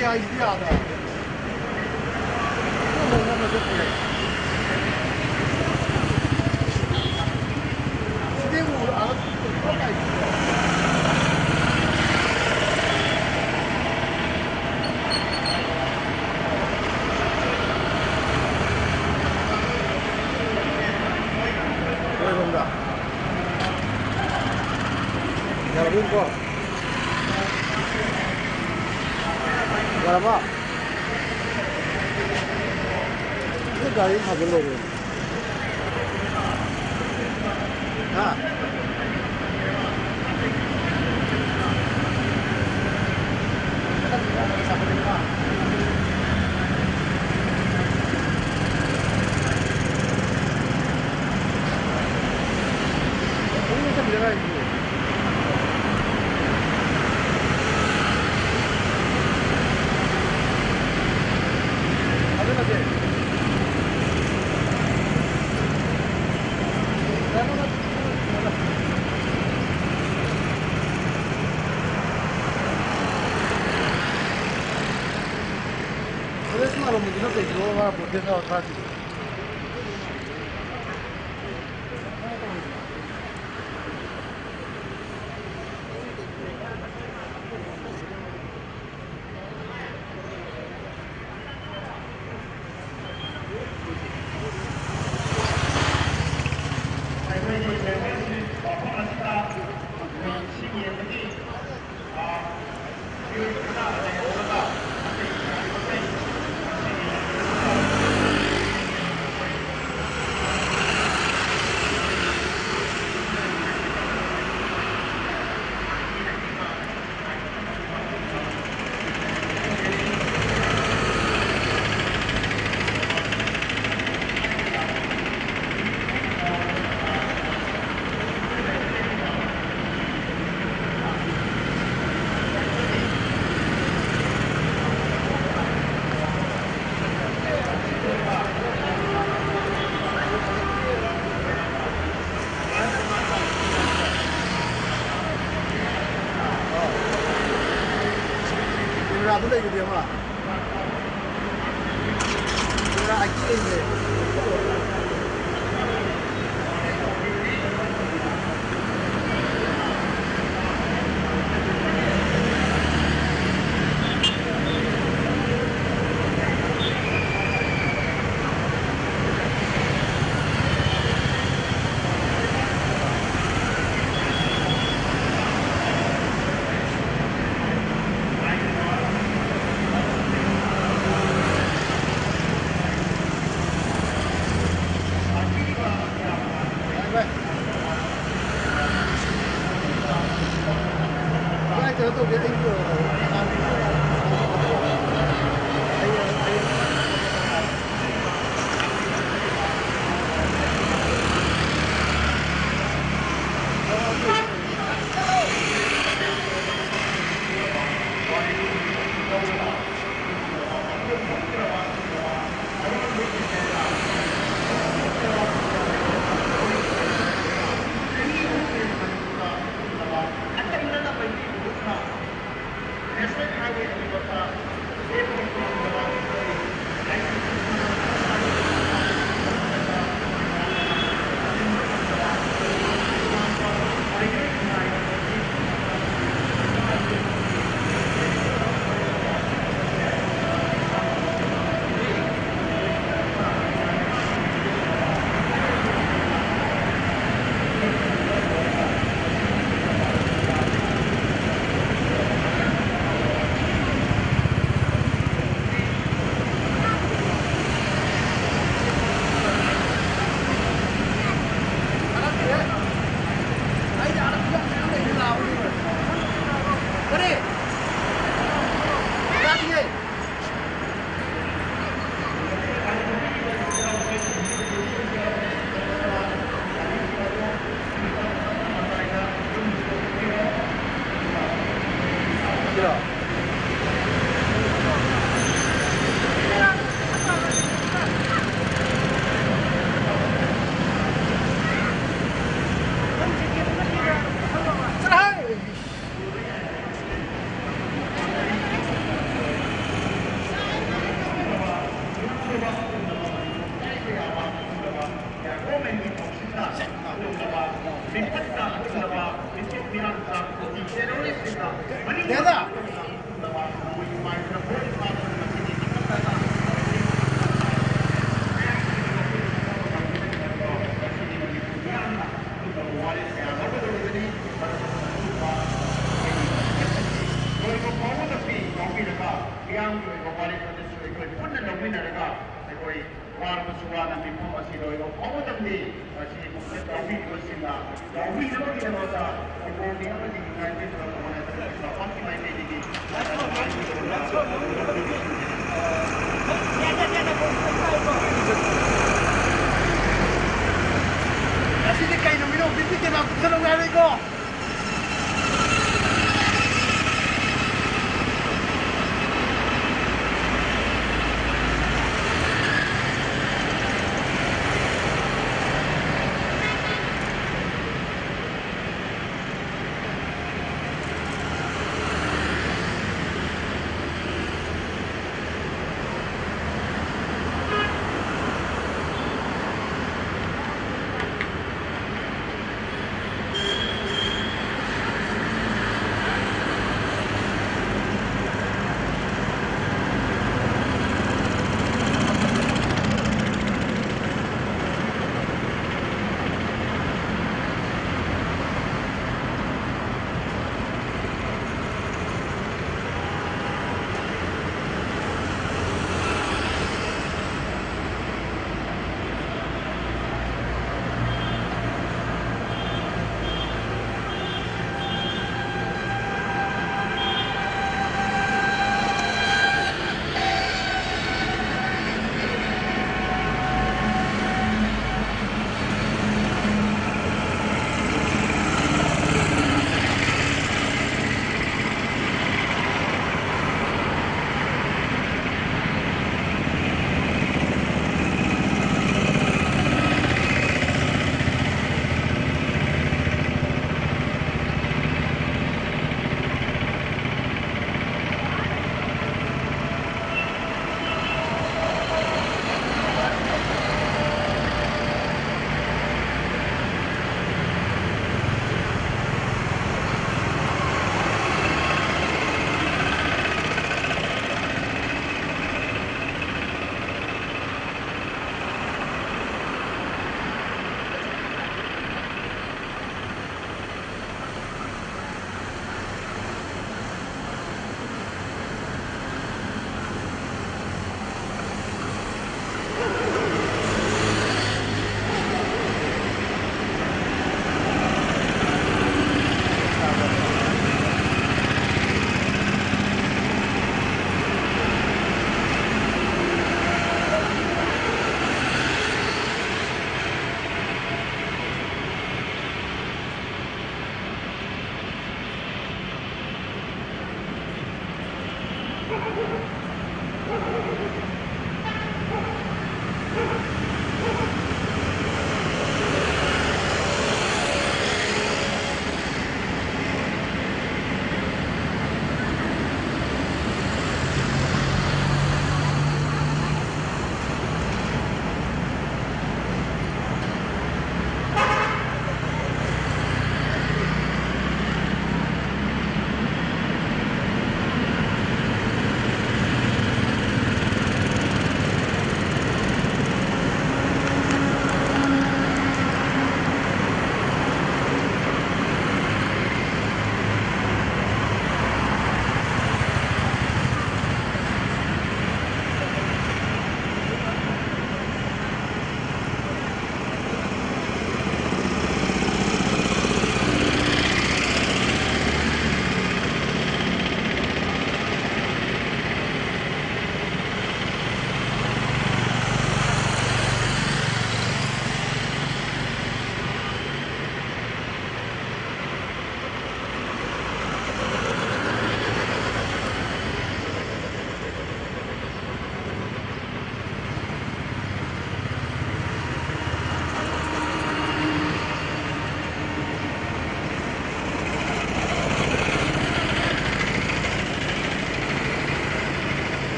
呀，一样的。那么就可以。15多买一个。为什么的？要不过。Berapa? Ini garing habis lagi. Nah. Ini bisa bilang lagi. Adesso la montagna che trova la poteva traffico. Berapa lagi dia mah? Berapa lagi ini? Tôi biết anh vừa 대다. Así de que no miro, viste que va a un algo.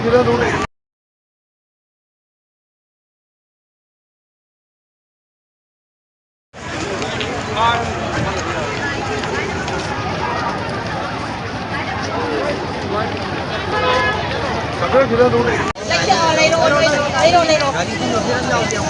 Lấy đồ, lấy đồ, lấy đồ. Lấy đồ, lấy đồ, lấy đồ. Lấy đồ, lấy đồ, lấy đồ.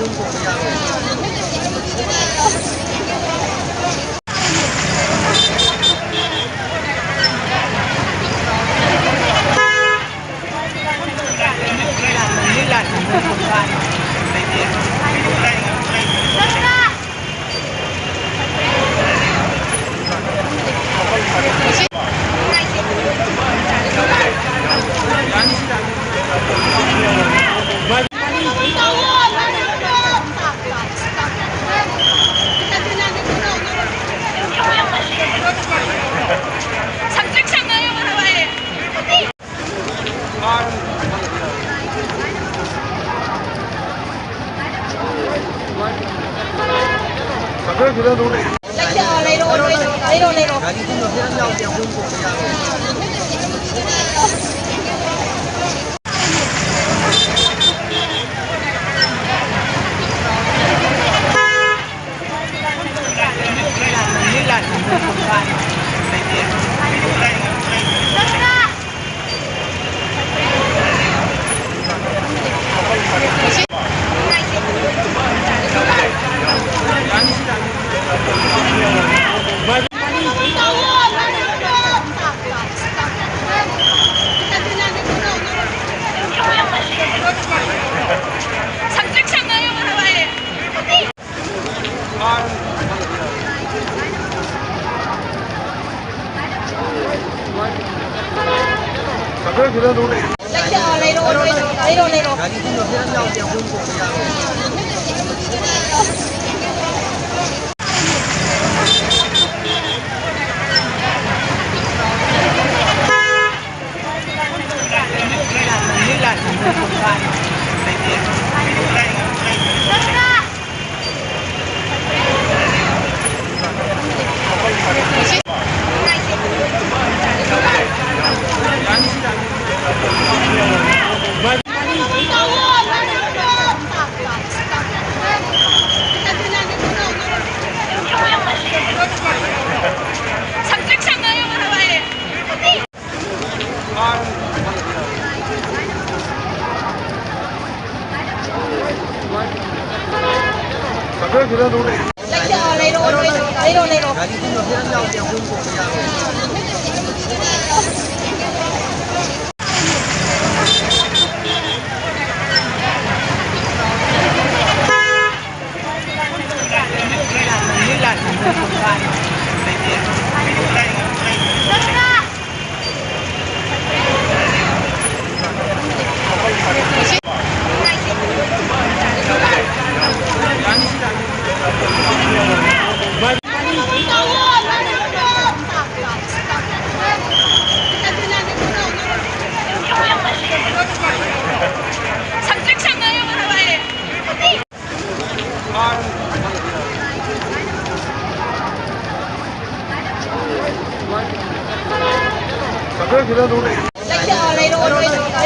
Lấy đồ, lấy đồ, lấy đồ. Lấy đồ, lấy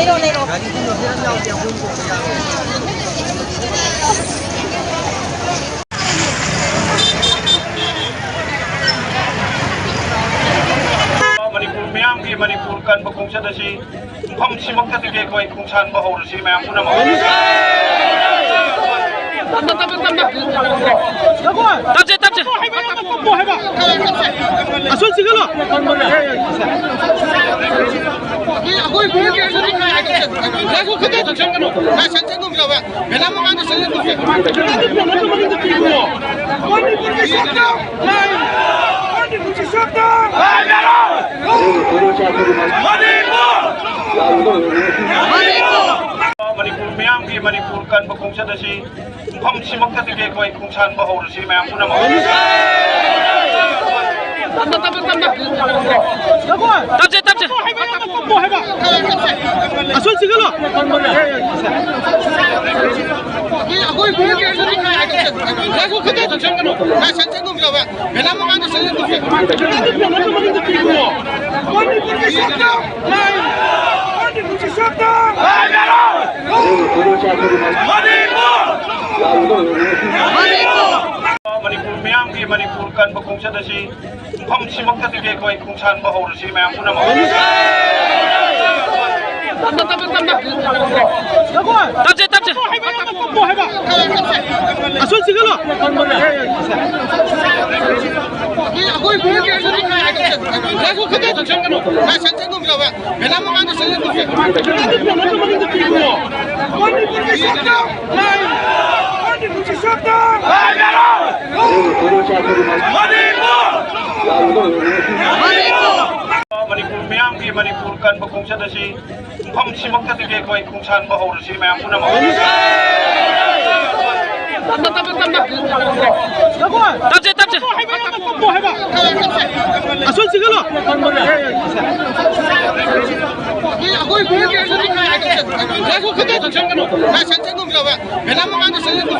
đồ, lấy đồ. Myanmar Manipur kan bakungsa da si pham simak ta ke koi kungsan ba hor si mayam puna ma tapse asul sigalo Aku ibu ke sini kaya aku kata tu jangan no. Nah, jangan tu bila bila makan tu jangan tu. Manipur Myanmar Manipur kan bakungsa da si pham simak ta ke koi kungsan ba hor si mayam puna ma tapse asul sigalo Aku ibu ke sini kaya aku kata tu jangan no. Nah, jangan tu bila bila makan tu jangan tu. Manipur Manipur मयामगी Manipur कनब खोंगचत असी मफम सिमक्तदगी अखोई खोंगसानबा हौरसी मयाम पुनमक tabje tabje asul sigalo अगोई बोल के ऐसे नहीं खाया करते देखो कितने तो चंगनो मैं संजय को मिला हुआ बिना मंगा के संजय को मणिपुर मयामगी मणिपुर कनब खोंगचत असी मफम सिमक्तदगी अखोई खोंगसानबा हौरसी मयाम पुनमक tabje tabje asul sigalo अगोई बोल के ऐसे नहीं खाया करते देखो कितने तो चंगनो मैं संजय को मिला हुआ बिना मंगा के संजय को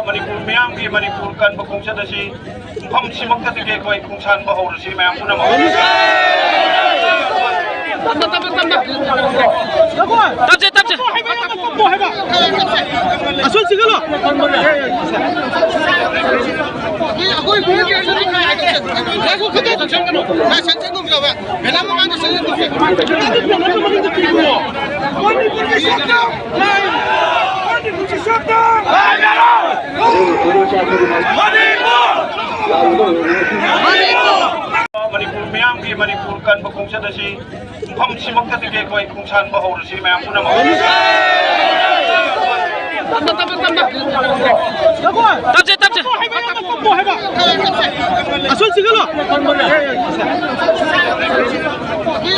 मणिपुर मयामगी मणिपुर कनब खोंगचत असी मफम सिमक्तदगी अखोई खोंगसानबा हौरसी मयाम पुनमक tabje tabje asul sigalo अगोई बोल के ऐसे नहीं खाया करते देखो कितने तो चंगनो मैं संजय को मिला हुआ बिना मंगा के संजय को मणिपुर मयामगी मणिपुर कनब खोंगचत असी मफम सिमक्तदगी अखोई खोंगसानबा हौरसी मयाम पुनमक tabje tabje asul sigalo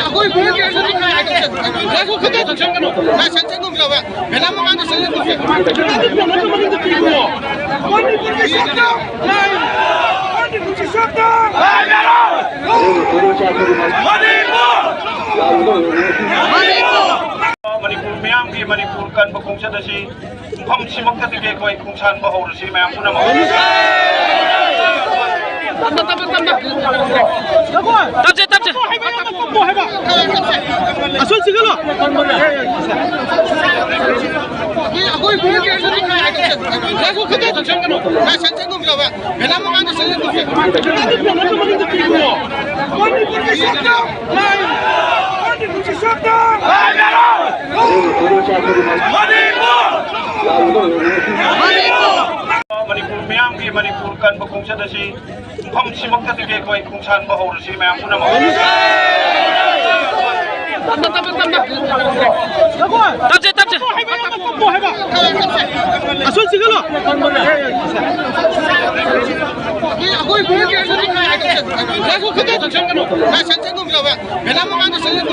अगोई बोल के ऐसे नहीं खाया करते देखो कितने तो चंगनो मैं संजय को मिला हुआ बिना मंगा के संजय को मणिपुर मयामगी मणिपुर कनब खोंगचत असी मफम सिमक्तदगी अखोई खोंगसानबा हौरसी मयाम पुनमक tabje tabje asul sigalo अगोई बोल के ऐसे नहीं खाया करते देखो कितने तो चंगनो मैं संजय को मिला हुआ बिना मंगा के संजय को मणिपुर मयामगी मणिपुर कनब खोंगचत असी मफम सिमक्तदगी अखोई खोंगसानबा हौरसी मयाम पुनमक tabje tabje asul sigalo अगोई बोल के ऐसे नहीं खाया करते देखो कितने तो चंगनो मैं संजय को मिला हुआ बिना मंगा के संजय को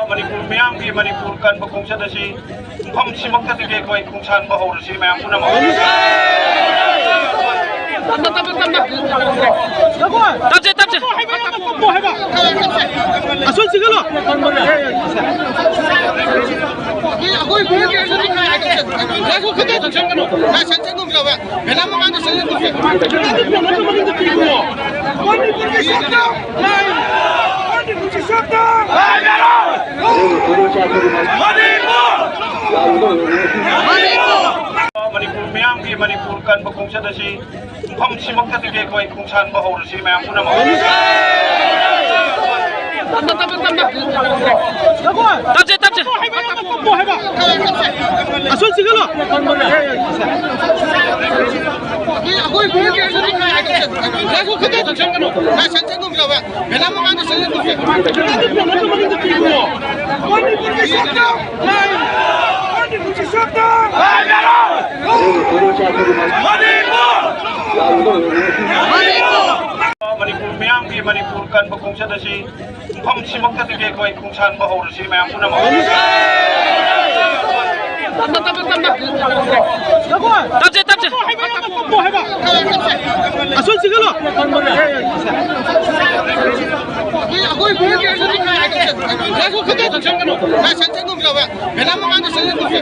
मणिपुर मयामगी मणिपुर कनब खोंगचत असी मफम सिमक्तदगी अखोई खोंगसानबा हौरसी मयाम पुनमक tabje tabje asul sigalo अगोई बोल के ऐसे नहीं खाया करते देखो कितने तो चंगनो मैं संजय को मिला हुआ बिना मंगा के संजय को मणिपुर मयामगी मणिपुर कनब खोंगचत असी मफम सिमक्तदगी अखोई खोंगसानबा हौरसी मयाम पुनमक tabje tabje asul sigalo अगोई बोल के ऐसे नहीं खाया करते देखो कितने तो चंगनो मैं संजय को मिला हुआ बिना मंगा के संजय को मणिपुर मयामगी मणिपुर कनब खोंगचत असी मफम सिमक्तदगी अखोई खोंगसानबा हौरसी मयाम पुनमक tabje tabje 땀째. 뭐 해봐. 아, 손 찍을러. 거기 보이게 해주니까 계속 그때 전쟁으로 나 전쟁금이라고 왜 남아가는 전쟁금이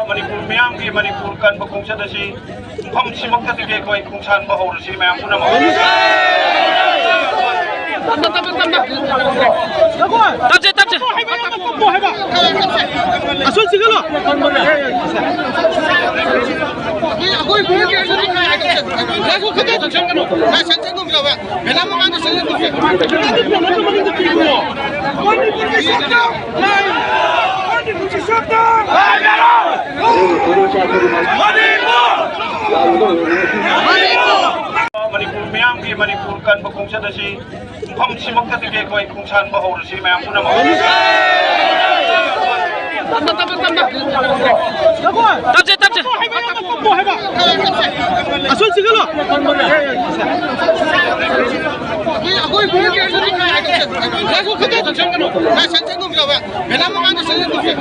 मणिपुर मैम की मणिपुर कन बकुंगचद असी फम सिमक्तदगे कोई खुंसान बहौरसी मैम पुनम 땀째. 뭐 해봐. 아, 손 찍을러. 거기 보이게 해주니까 계속 그때 전쟁으로 나 전쟁금이라고 왜 남아가는 전쟁금이 मणिपुर मैम की मणिपुर कन बकुंगचद असी फम सिमक्तदगे कोई खुंसान बहौरसी मैम पुनम 땀째. 뭐 해봐. 아, 손 찍을러. 거기 보이게 해주니까 계속 그때 전쟁으로 나 전쟁금이라고 왜 남아가는 전쟁금이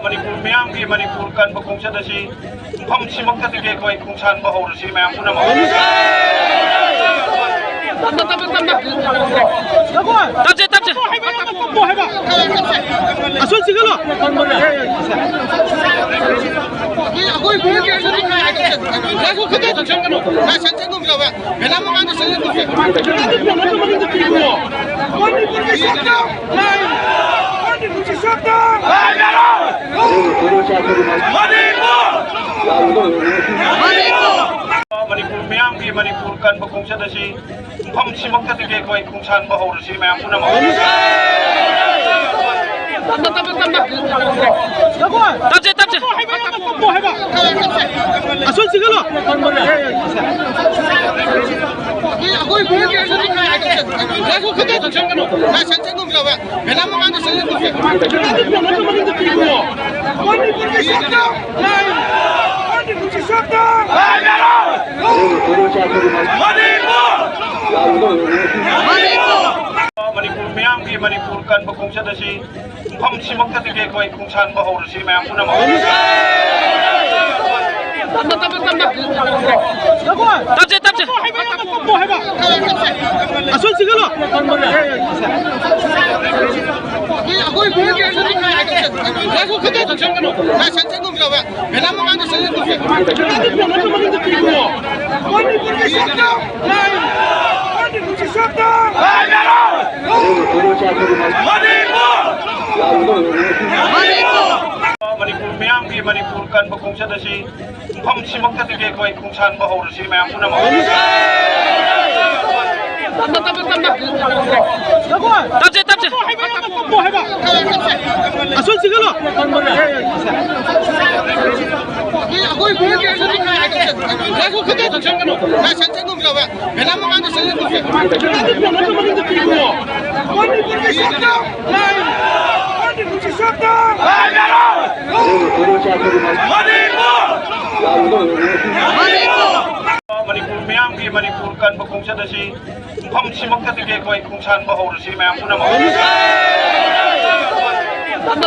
मणिपुर मैम की मणिपुर कन बकुंगचद असी फम सिमक्तदगे कोई खुंसान बहौरसी मैम पुनम 땀째. 뭐 해봐. 아, 손 찍을러. 거기 보이게 해주니까 계속 그때 전쟁으로 나 전쟁금이라고 왜 남아가는 전쟁금이 मणिपुर मैम की मणिपुर कन बकुंगचद असी फम सिमक्तदगे कोई खुंसान बहौरसी मैम पुनम 땀째. 뭐 해봐. 아, 손 찍을러. 거기 보이게 해주니까 계속 그때 전쟁으로 나 전쟁금이라고 왜 남아가는 전쟁금이 मणिपुर मैम की मणिपुर कन बकुंगचद असी फम सिमक्तदगे कोई खुंसान बहौरसी मैम पुनम 땀째. 뭐 해봐. 아, 손 찍을러. 거기 보이게 해주니까 계속 그때 전쟁으로 나 전쟁금이라고 왜 남아가는 전쟁금이 मणिपुर मैम की मणिपुर कन बकुंगचद असी फम सिमक्तदगे कोई खुंसान बहौरसी मैम पुनम 땀째. 뭐 해봐. 아, 손 찍을러. 거기 보이게 해주니까 계속 그때 전쟁으로 나 전쟁금이라고 왜 남아가는 전쟁금이 मणिपुर मैम की मणिपुर कन बकुंगचद असी फम सिमक्तदगे कोई खुंसान बहौरसी मैम पुनम 땀째.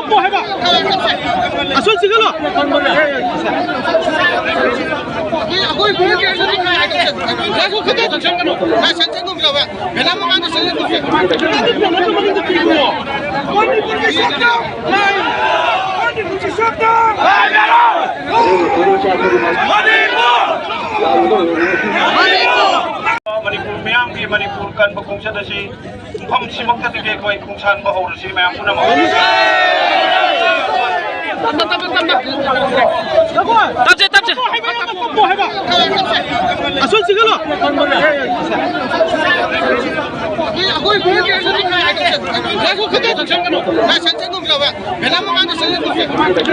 뭐 해봐. 아, 손 찍을러. 거기 보이게 해주니까 계속 그때 전쟁으로 나 전쟁금이라고 왜 남아가는 전쟁금이 मणिपुर मैम की मणिपुर कन बकुंगचद असी फम सिमक्तदगे कोई खुंसान बहौरसी मैम पुनम 땀째. 뭐 해봐. 아, 손 찍을러. 거기 보이게 해주니까 계속 그때 전쟁으로 나 전쟁금이라고 왜 남아가는 전쟁금이 मणिपुर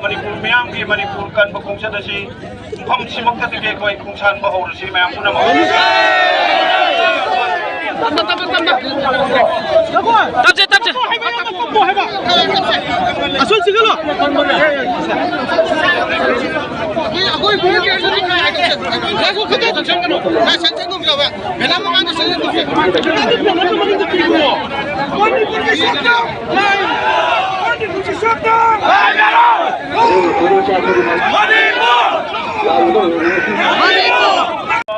मणिपुर मैम की मणिपुर कन खुंगचत मफम सिमक्तदगी अखोई खुंसानब हौरसी मैम पुनमक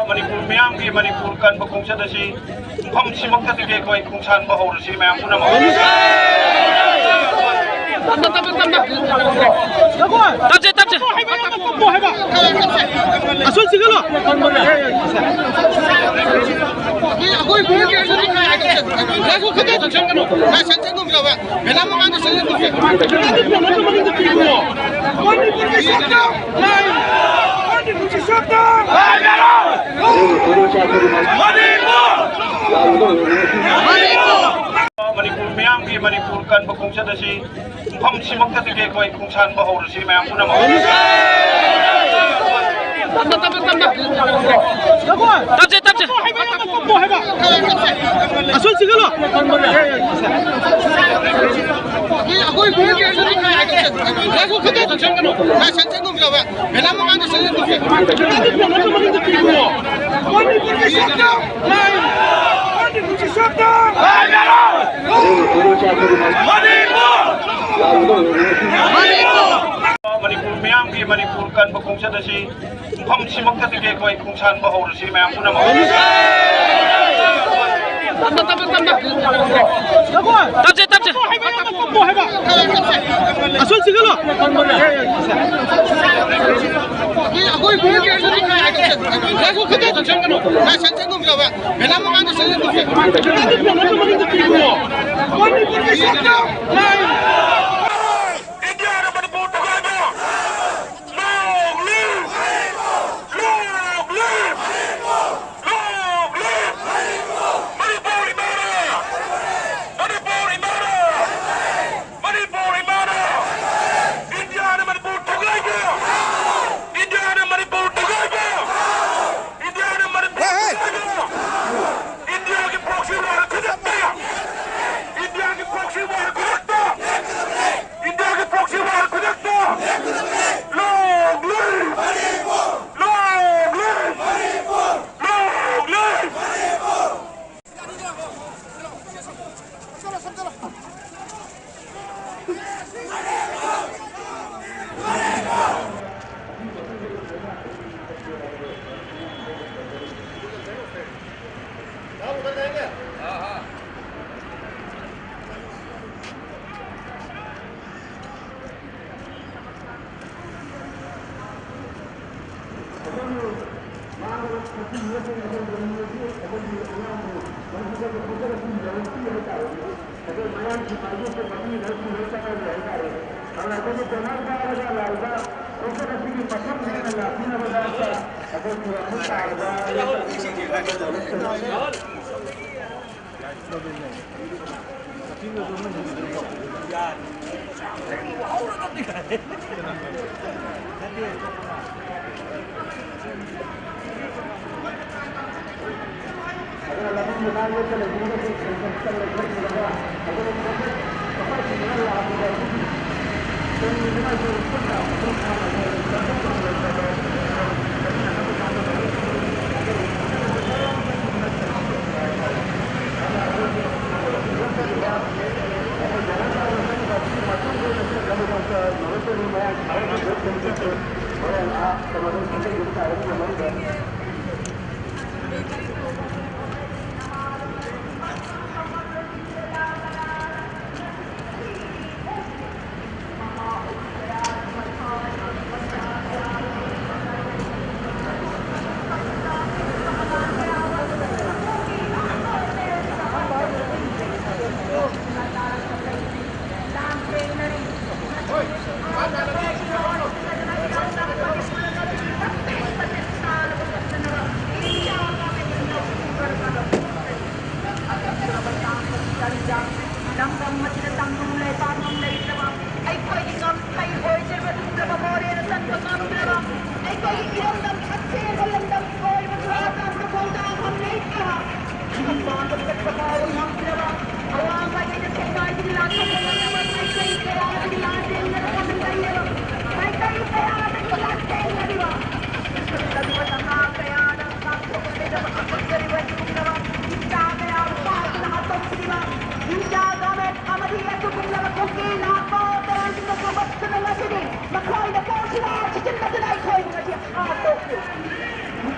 मणिपुर मैम की मणिपुर कन खुंगचत मफम सिमक्तदगी अखोई खुंसानब हौरसी मैम पुनमक मणिपुर मैम की मणिपुर कन खुंगचत मफम सिमक्तदगी अखोई खुंसानब हौरसी मैम पुनमक मणिपुर मैम की मणिपुर कन खुंगचत मफम सिमक्तदगी अखोई खुंसानब हौरसी ma'am पुनमक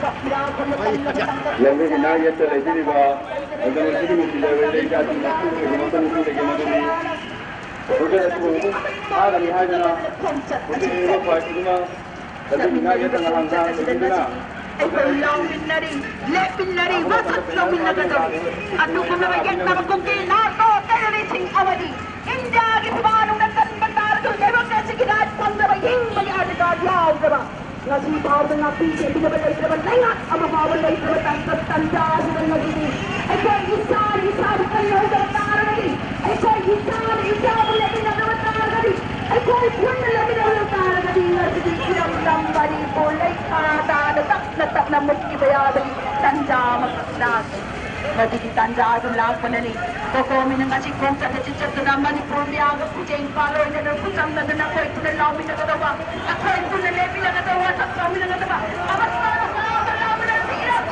Lagi ni nak yaitu lagi ni bah, kalau sini mesti level lagi jadi mesti kita mesti lagi macam ni. Bukan tu, ada ni ada na, bukan ini buat ini mah, tapi ni nak yaitu nak hantar begini na. Long binari, lep binari, wasat long binari. Anu kumabagyan na magkungkil na to, terroristing awadi. India gismanong nagtanbantar to, never kasi kinat pangdabaying mag-aadagad yaw, diba? Nasi tawag na pisi, binabalay sa banayat, ang mabawalay sa tanda sa nagiging. Ay kaya isa, kanyo sa taragadi. Ay kaya isa, wala pinagawataragadi. Ay kaya wala pinagawataragadi. Nasi ilang bali po, like natak na magkibayabay, tanda magkaklas. Nagiging tanda sa lahat pa na ni. Kokomi ng kasi kung sa kachitsat na naman ni Purbiaga, kutseng paloy na ng kusang na doon ako ito na lami na katawa. Ako ito na lepi na katawa, at kami na katawa. Amat na naman ang hirap.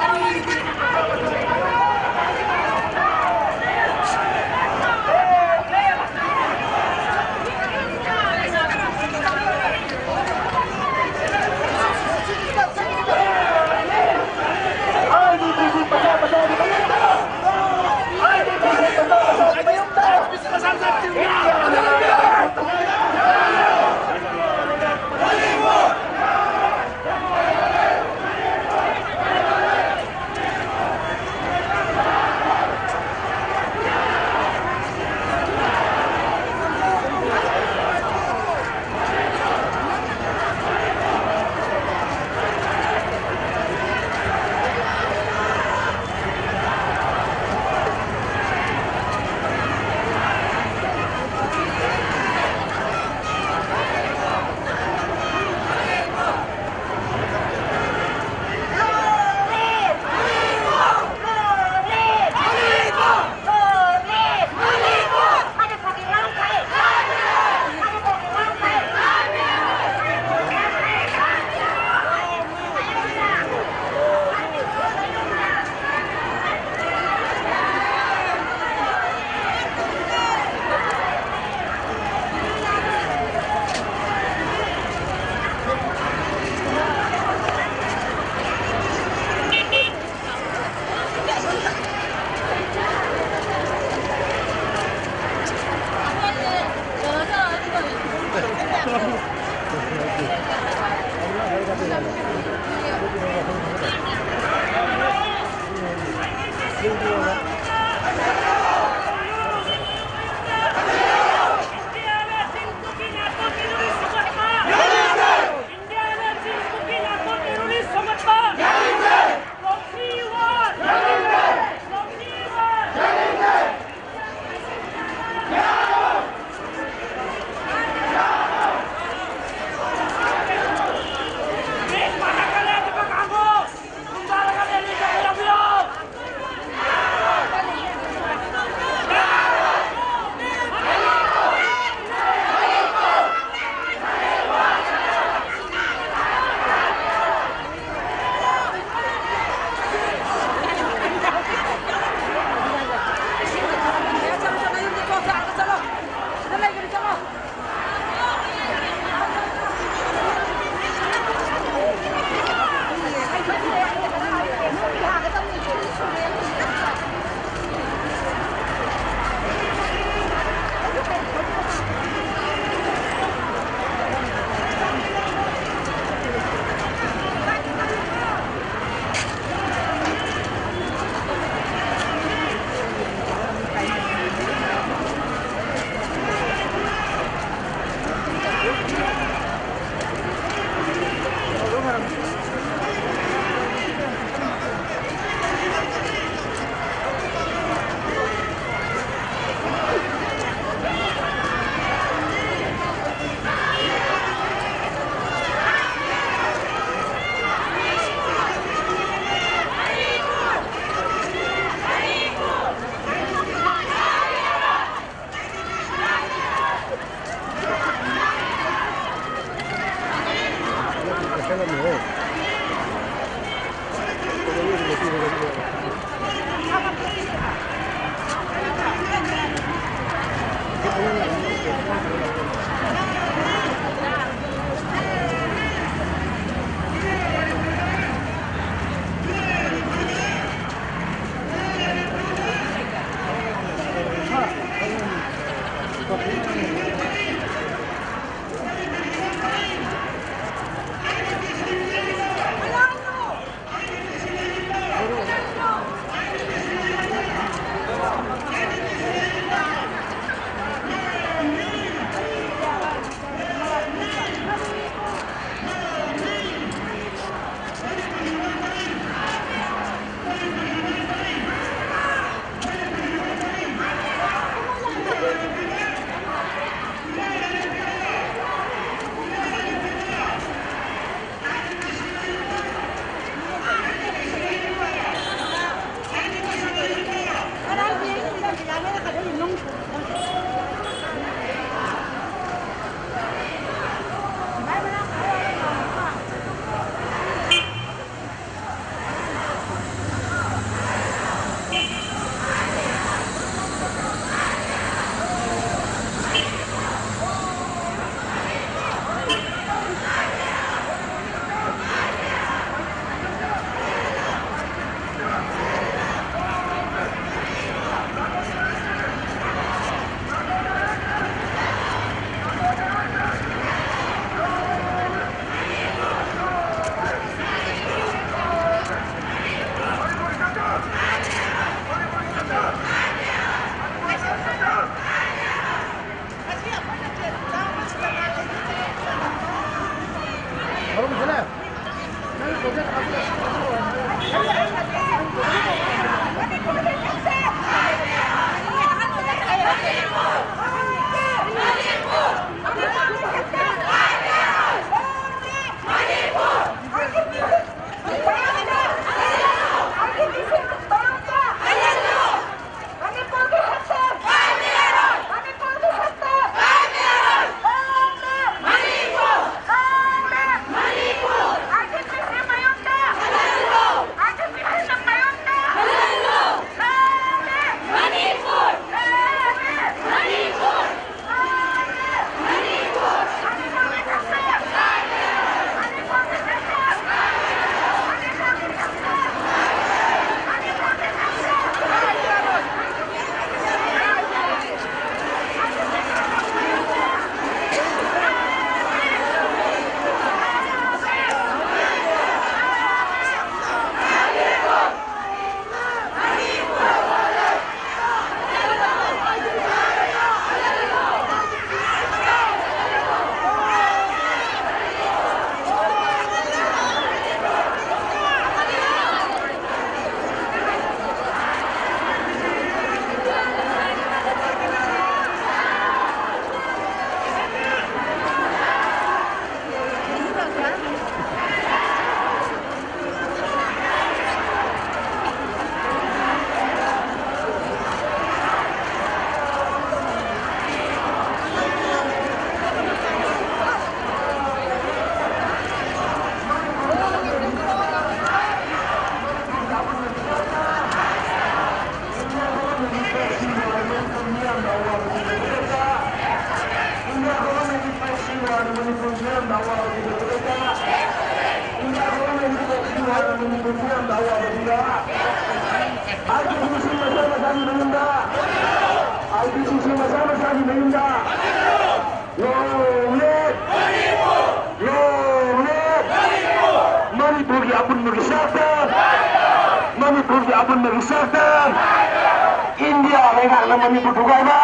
India lengan na Manipur dugai ba?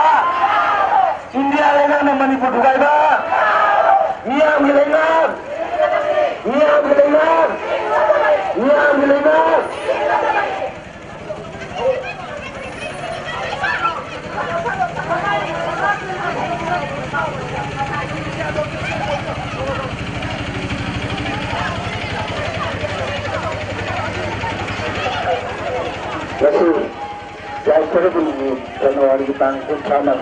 India lengan na Manipur dugai ba? Niam lengan. Niam lengan. Niam lengan. Rasul, jauh kerja dulu. Januari kita sama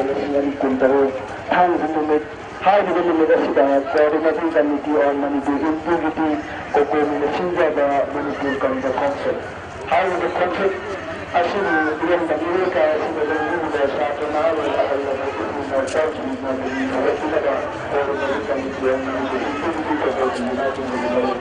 dengan kuntaru. Hang dengan hai dengan mereka sudah coordinating committee on Manipur integrity, coordination jaga Manipur Congress Council. Hai dengan konsep asal yang mereka sudah mengudah satu nama atau mereka sudah mengudah coordinating committee on Manipur integrity, coordination jaga.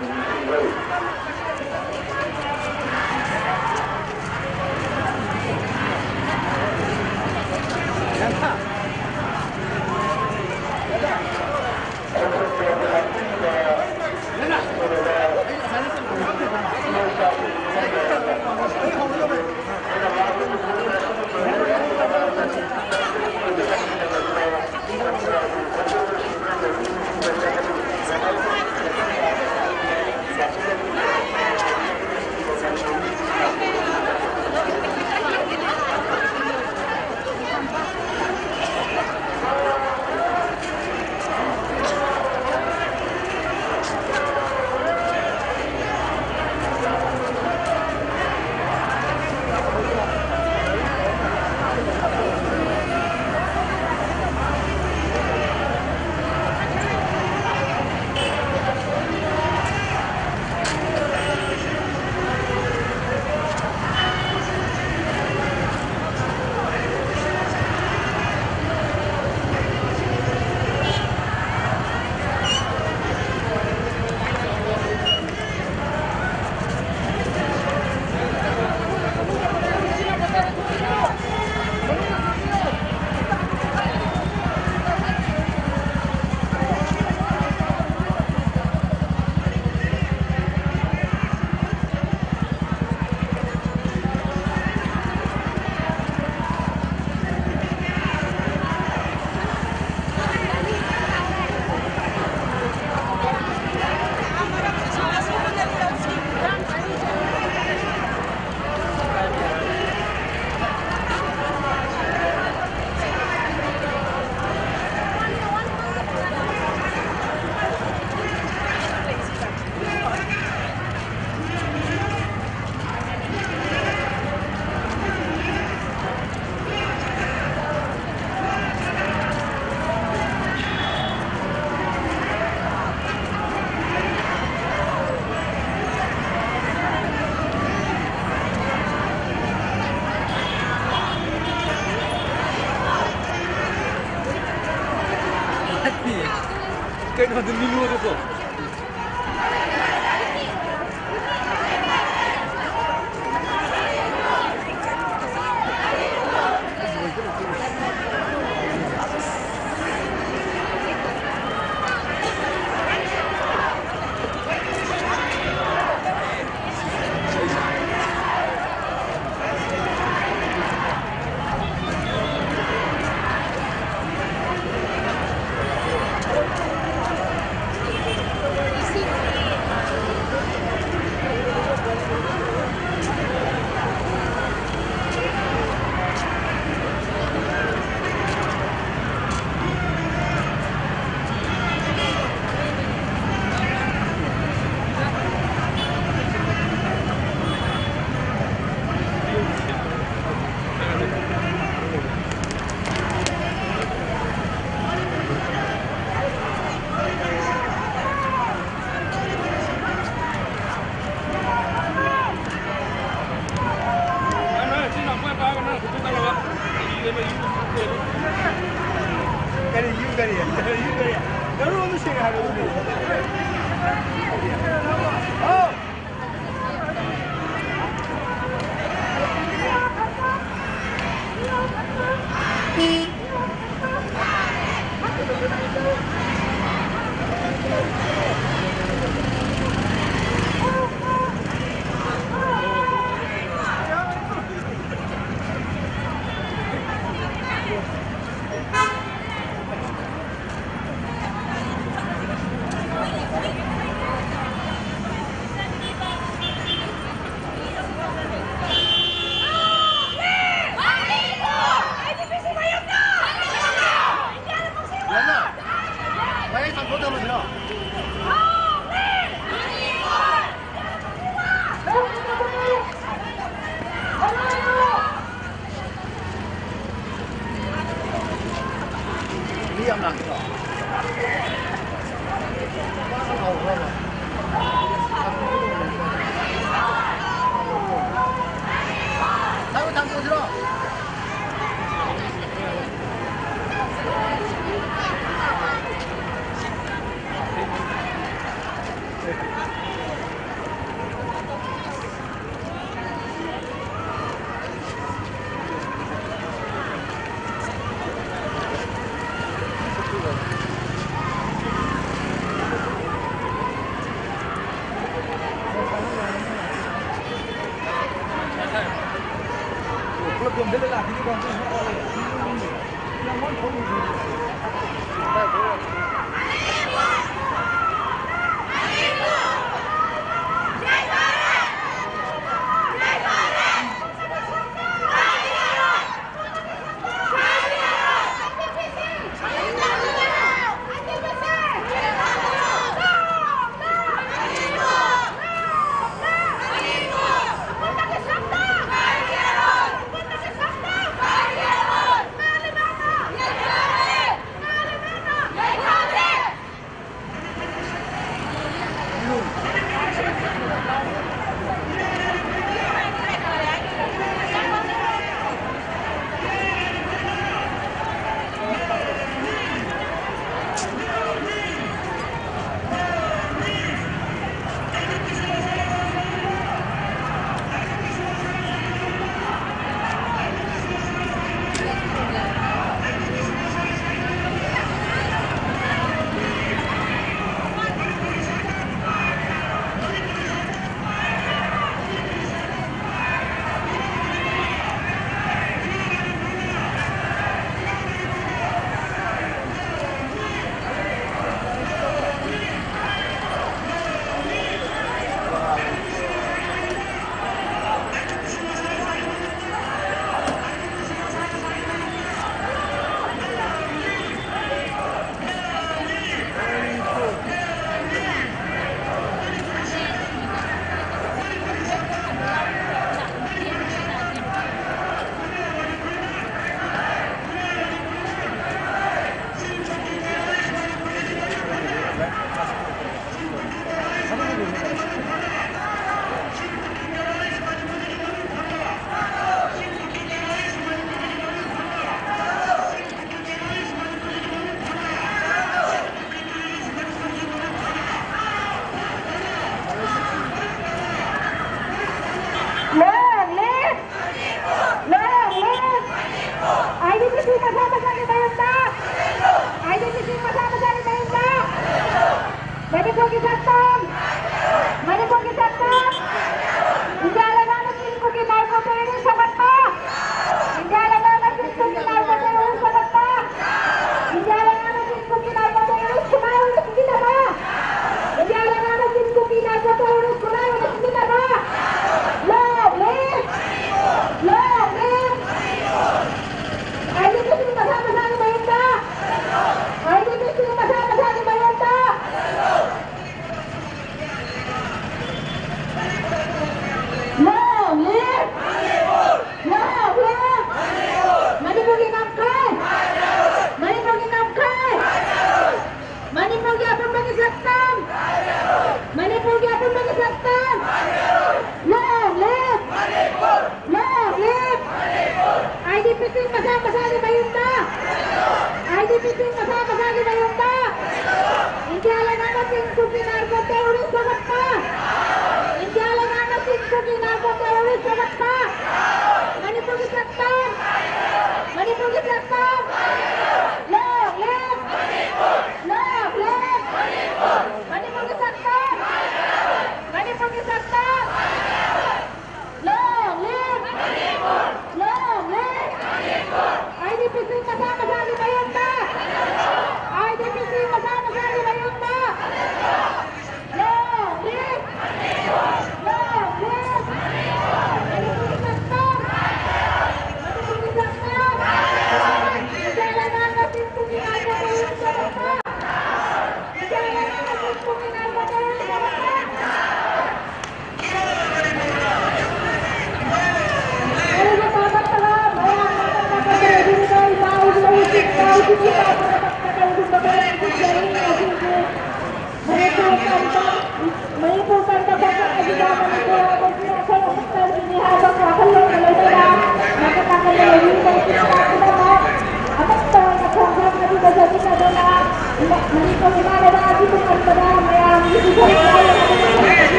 Kayak ada minu itu.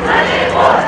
Manipur!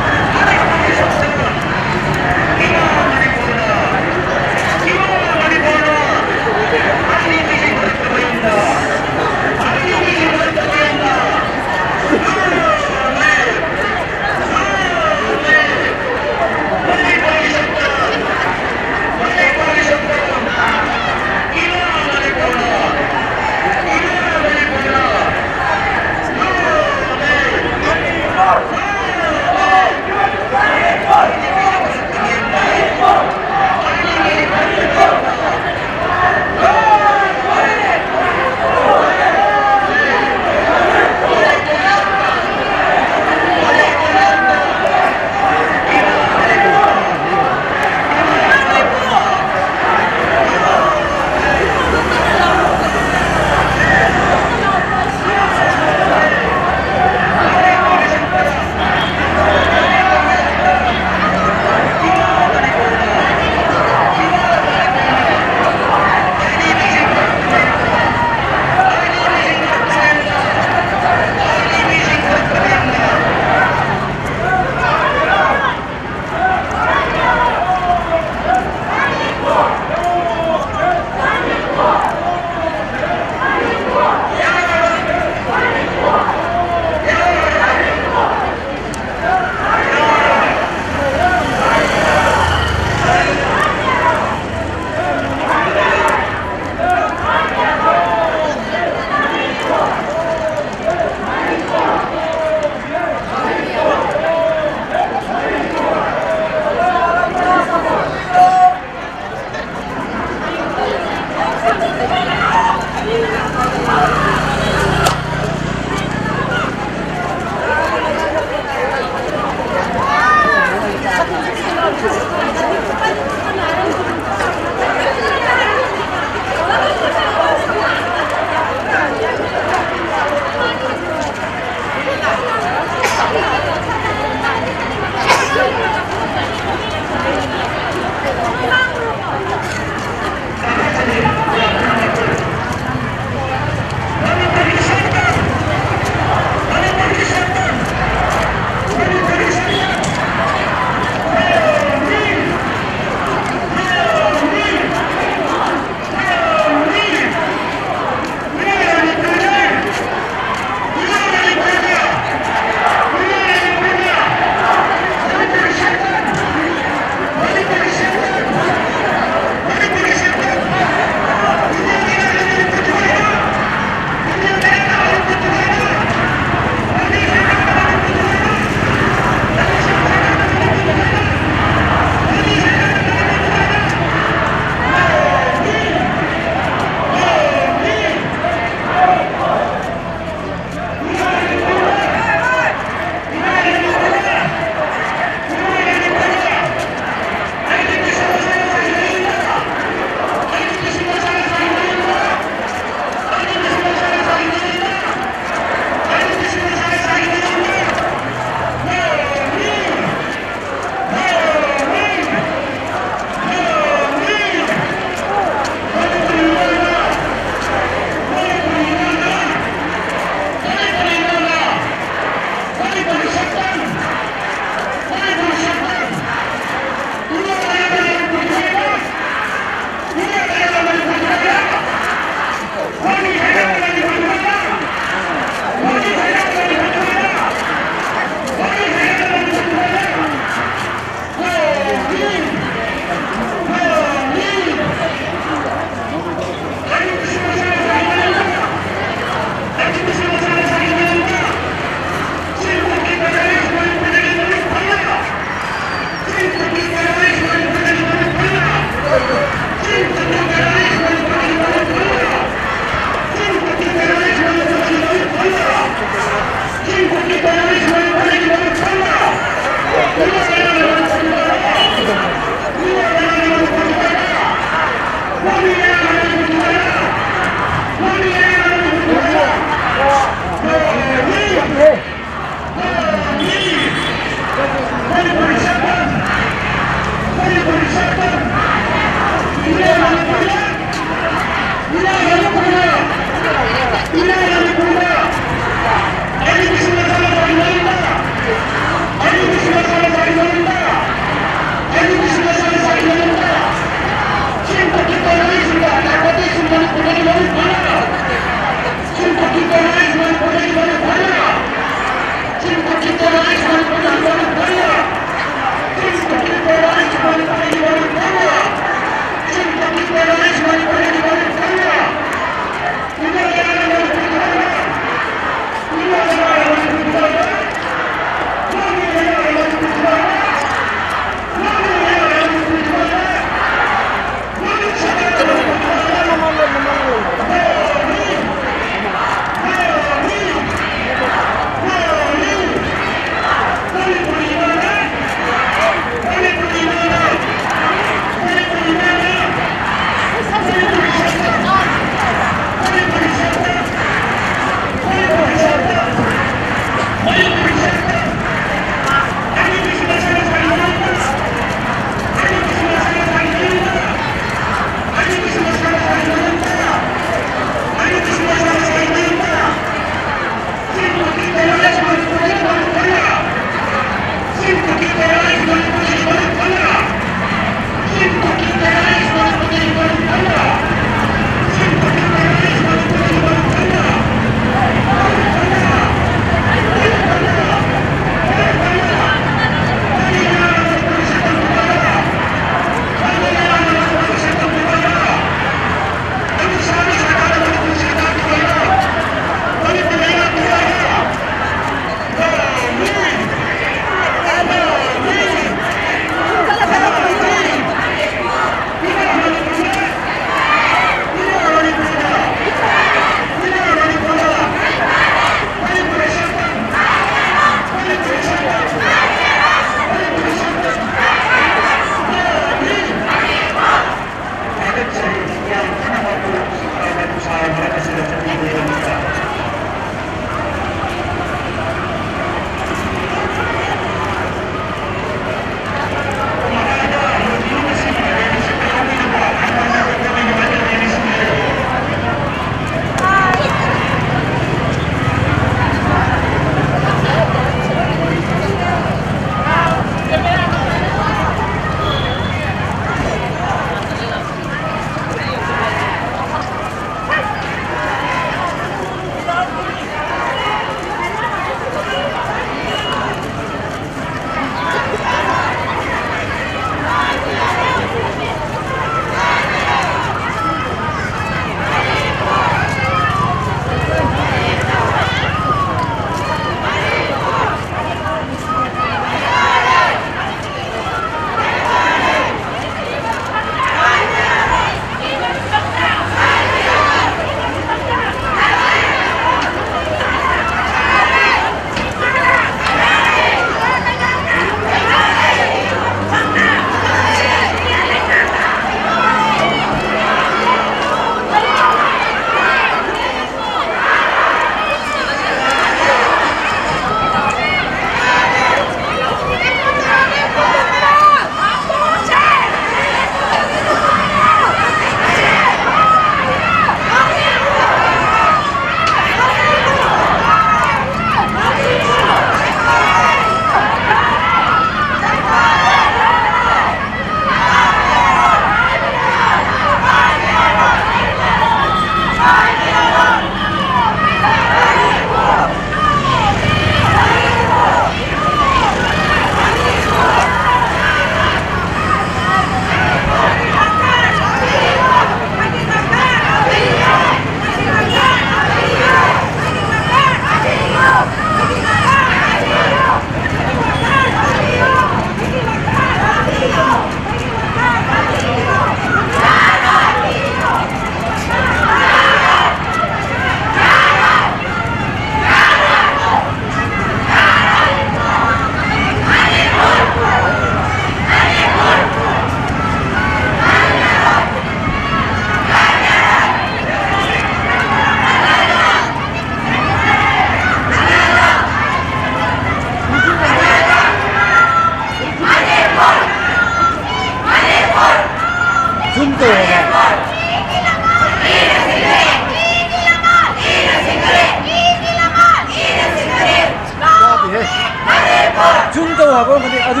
중도 하고 근데 아주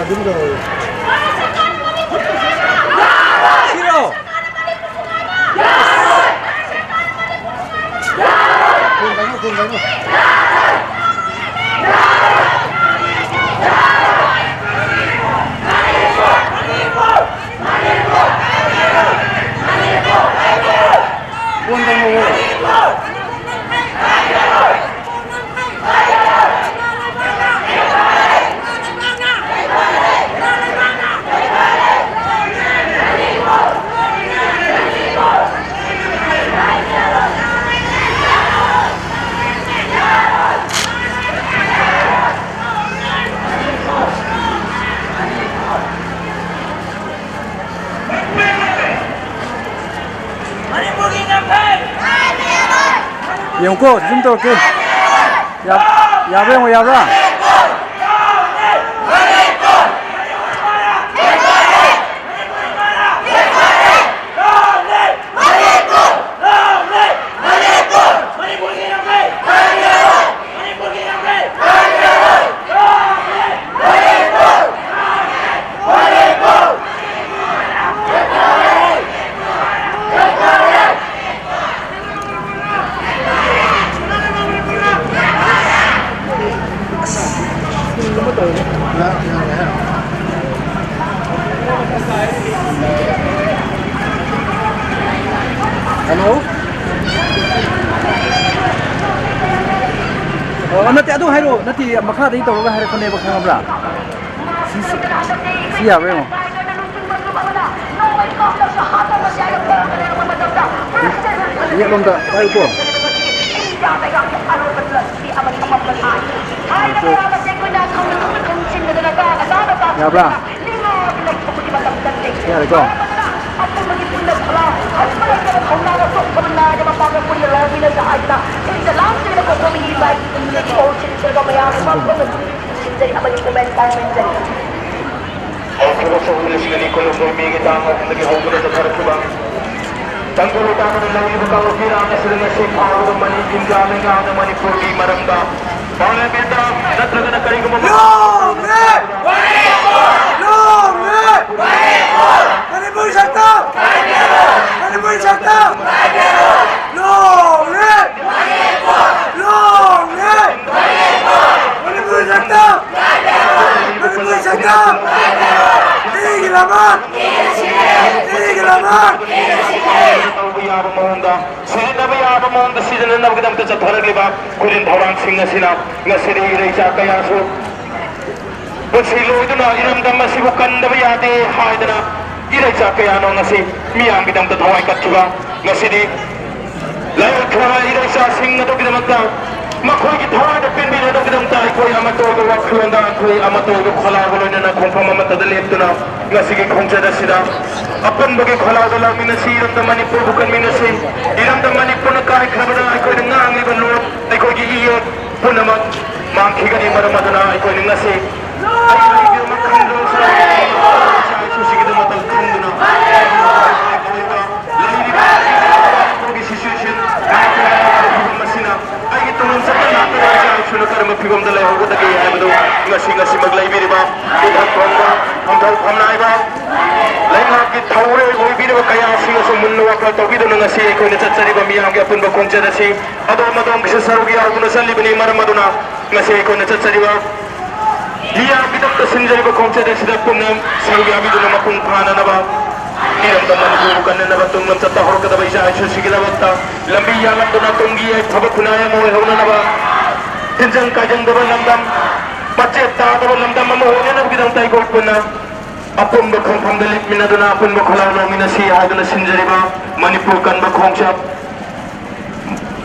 중도 싫어 영고 좀 더 이렇게 야배 야가 Hello? Nanti aduh hairo, nanti makna dari tahu lah hairo kene bakal ngabla. Siap ya mo. Iya belum tak, baik po. Ngabla. Ya, ko. Makoy gitawa da pindi na dagdang tayo ko yung amatogo waklonda ko yung amatogo khalagolo na na kung pamamatadalit ko na nga sige kung siya na sila apan bagi khalagolo lang minasiram da manipur bukan minasi iram da manipur na kahit krabada ay ko yung nangi ko lord ay ko giiyot po naman mangkiga ni maramadana ay ko yung nasi ay ko yung makandro sa ay susige da matalkando na lahi ko gisisyon masina ay itulong sa panato ay sunod ka naman pigom dalay ako dagi ay bado ngasi maglaybi ba idhat ko ang daw kamnay ba lay nga gitaure ko bino kaya singa sumunno wa ka tobido nga si ko ni tsatsari ba miyang apun ba kung jada si ado madong bisa sarugi ako na sali bini maramaduna nga si ko ni tsatsari ba iya bidang kasinjari ba kung jada si dapun na sarugi abido na mapunghana na ba iram teman bukan na nabatung nam tatahor kada ba isa ay sigila wata lambi yalang do na tunggi ay phabak kunaya mo ay hona na ba tinjang kajang do lamdam pacet ta do lamdam mo honya na bidang tay gol puna apun ba khong phamdalit mina do na apun ba kholaw no mina si ha do na sinjari ba manipur kan ba khong chap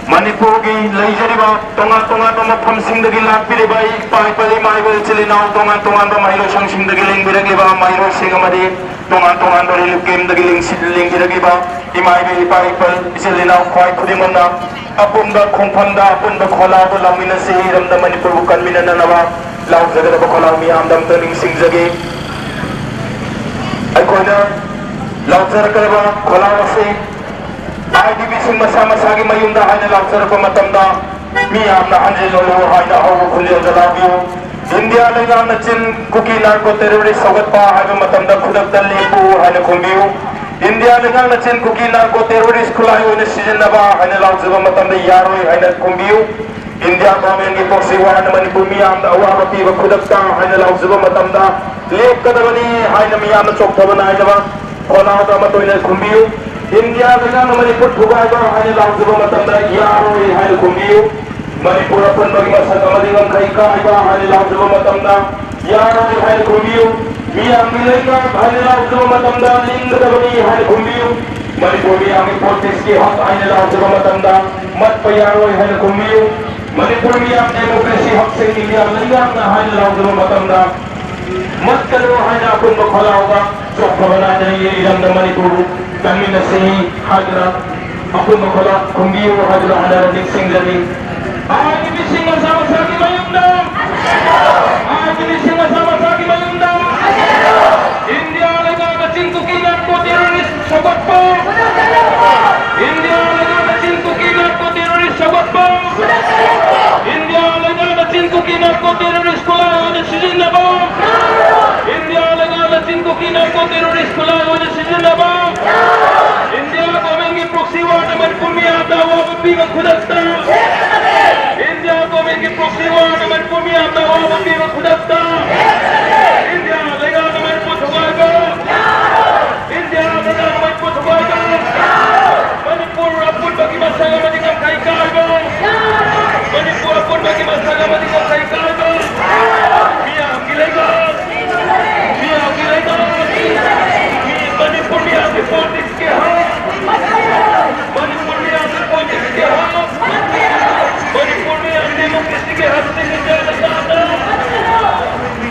manipur gi lai jari ba tonga ba mapham sing dagi lak pile bai pai pali mai bel chili naw tonga ba mahilo sang sing dagi ling birag ba mahilo sing amadi tongan do lim game dagi ling sidling dagi ba इमाइबे इपा इपल इसिलिना ख्वाई खुदिमना अपुनबा खोंफामदा अपुनबा खोलाबो लामिनसे हिरमदा मणिपुरबु कन्मिनननबा लाउजगदबा खोलाउ मियामदम तनिंग सिंगजगे अखोना लाउजरकदबा खोलाउ असे IDB सिंग मसा मसागी मयुमदा हाइना लाउजरकबा मतमदा मियामना हंजेलोलो हाइना हौ खुलियो जलाबियो India लेगाम Chin Kuki narco terrorist सौगतपा हाइबा मतमदा खुदकता लेपु हाइना खुंबियो इंडिया लेगाम चिन कुकी नार्को टेररिस्ट खुलाई होइना सिजनबा हाइना लाउजबा मतमदा यारोय हाइना खुंबियो इंडिया गवर्नमेंट की प्रॉक्सी वार मणिपुर मियामदा अवाबा पीबा खुदकता हाइना लाउजबा मतमदा लेपकदबनी हाइना मियामना चोक्थबना हाइबा खोलाउदा मतोइना खुंबियो इंडिया लेगाम मणिपुर थुगाइबा हाइना लाउजबा मतमदा यारोय हाइना खुंबियो मणिपुर अपन बगी मसक अमदिगम खैका आइबा हाइना लाउजबा मतमदा यारोय हाइना खुंबियो मियाम मिलेगा हाइना लाउजबा मतमदा लिंगदबनी हाइना खुंबियो मणिपुर मियाम पॉलिटिक्स की हक हाइना लाउजबा मतमदा मत पयारोय हाइना खुंबियो मणिपुर मियाम डेमोक्रेसी हक से इंडिया लेगाम हाइना लाउजबा मतमदा मत करो हाइना अपन बखलाउगा चोखबना जाइए इरम मणिपुर कन्मिनसे हाजरा अपन बखला खुंबियो हाजरा हाइना रंजित सिंह जनी आज भी सिंह मसा की मयुमदा आज भी सिंह मसा की मयुमदा इंडिया लगा चिन कुकी नार्को टेररिस्ट सबको इंडिया लगा चिन कुकी नार्को टेररिस्ट सबको इंडिया लगा चिन कुकी नार्को टेररिस्ट खुला होने सीजन नबा इंडिया लगा चिन कुकी नार्को टेररिस्ट खुला होने सीजन नबा इंडिया गवर्नमेंट की प्रॉक्सी वार मणिपुर में आता हुआ भी खुदकता इंडिया गवर्नमेंट की प्रॉक्सी वार मणिपुर में आता हुआ भी खुदकता इंडिया लेगा मणिपुर थुगाएगा इंडिया लेगा मणिपुर थुगाएगा मणिपुर अपन बगी मसाला मदिगम खैकाएगा मणिपुर अपन बगी मसाला मदिगम खैकाएगा मियां गिलेगा मणिपुर में आके पॉलिटिक्स के हाथ मणिपुर में आके पॉलिटिक्स के हाथ मणिपुर में आके डेमोक्रेसी के हाथ से निकाला जाता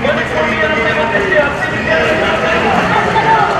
मणिपुर में आके डेमोक्रेसी के हाथ से निकाला जाता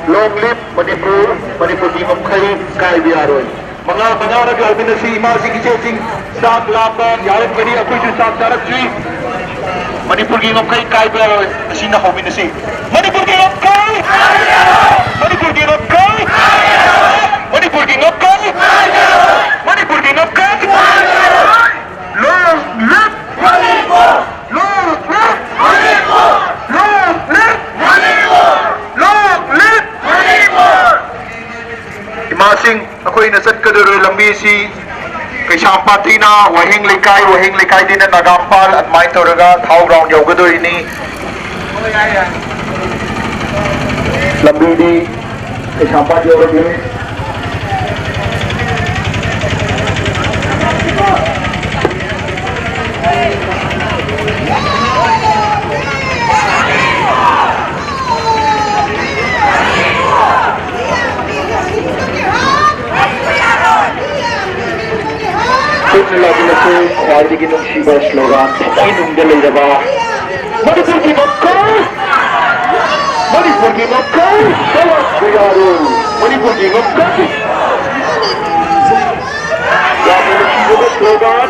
Long live Manipur, Manipur di Mamkai, Kai Biaroi. Mga Albinasi, Imasi Kising, Sak Lapan, Yaran Gani, Akuju Sak Tarakji, Manipur di Mamkai, Kai Biaroi, Asina Hominasi. Manipur di Mamkai! Manipur di Mamkai! Manipur di Mamkai! Manipur di Mamkai! Long live Manipur! Long live Manipur! Long live Manipur! Long live Imasing ako ay nasad ka doon lambi si kay Sampati na wahing likay din na nagampal at may toraga thao round yaw ka doon ini lambi di kay Sampati yaw ka doon lagi nako khwai gi nong shiba slogan thai nung de lei ba Manipur ki Mamkai Manipur ki Mamkai tawa bigaro Manipur ki Mamkai lagi nong shiba slogan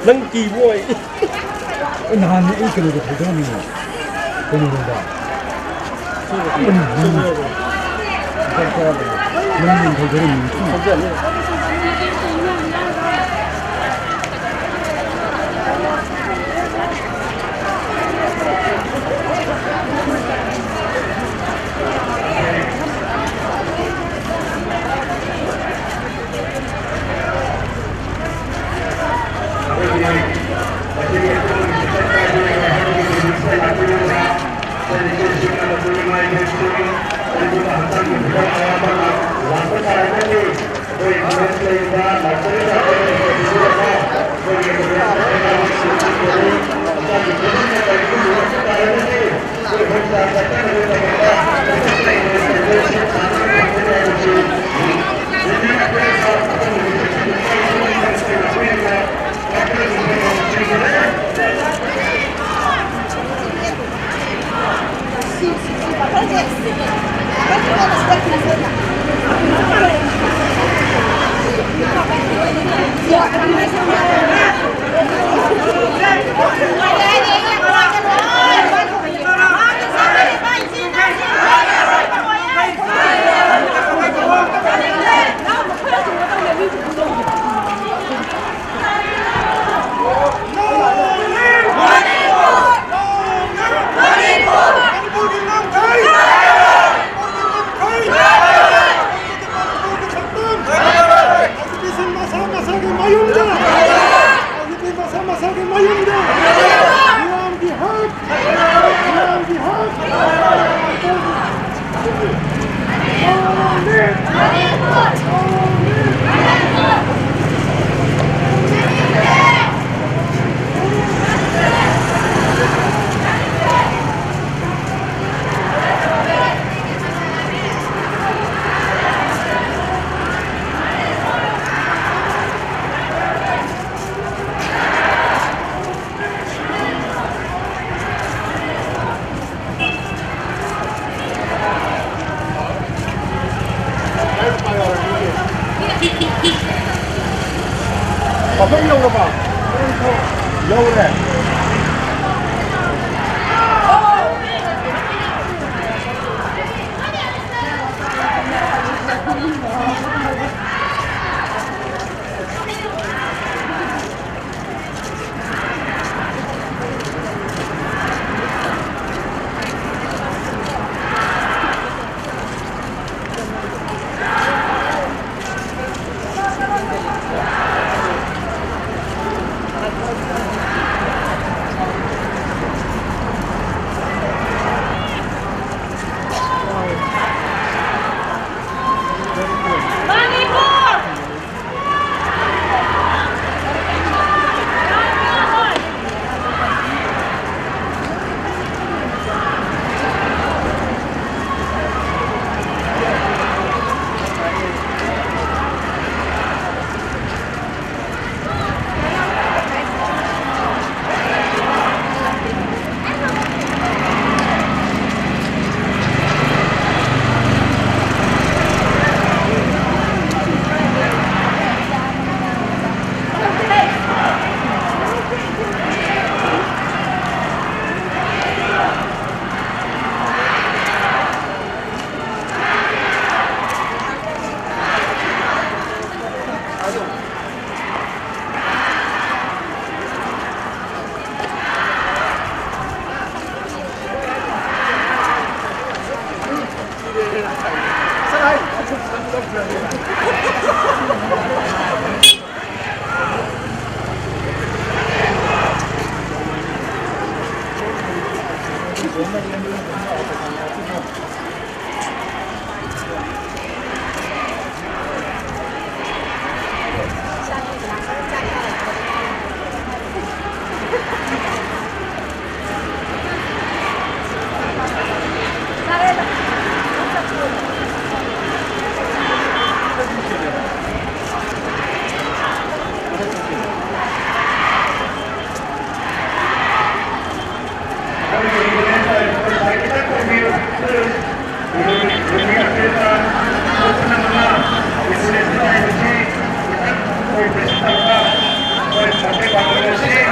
Nâng kỳ vui. naan ni ai kilo ko thong ni ko ni da mình thôi cái mình Không lâu đâu mà. Lâu rồi. 저희 대신당과 저희 전체 관계자들이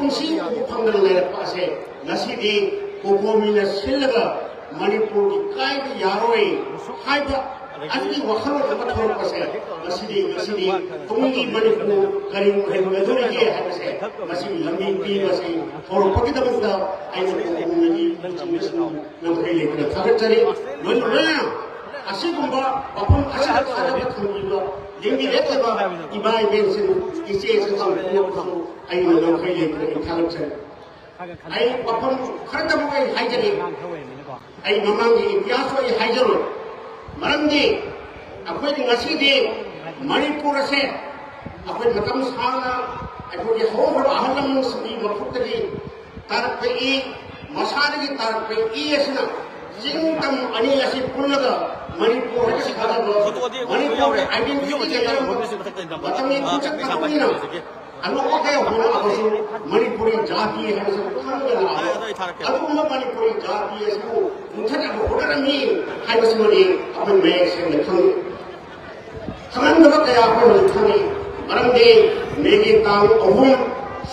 kunsi upangdang lerpase nasidi kokomina silaga manipur ki kai ki yaroi haiba admi wakhalo ka thor pase nasidi tungi manipur karim hedori ke hapase nasidi lambi bi pase or pakita bukda aina kokomini namu namkhele ka thagachari lona asigumba apun asa thagaba thungiba dengi rekaba ibai bensin ise sang ko ai lo kai le ka thagachari ai apun khardam ai haijari ai mamangi ityas ai haijaro maramdi akwai ngasidi manipur se akwai matam sangna akwai hohor ahalam sbi mafutagi tarpai masarigi tarpai asna jingtam ani asi punaga manipur se kada manipur identity ke batami kuchak tapina anu okay hono abasu manipuri jati hai se khangala aduma manipuri jati hai se muthana hodarami hai se mani apan me se lekhang khamandaba kaya ko lekhani maramde megi tang ohum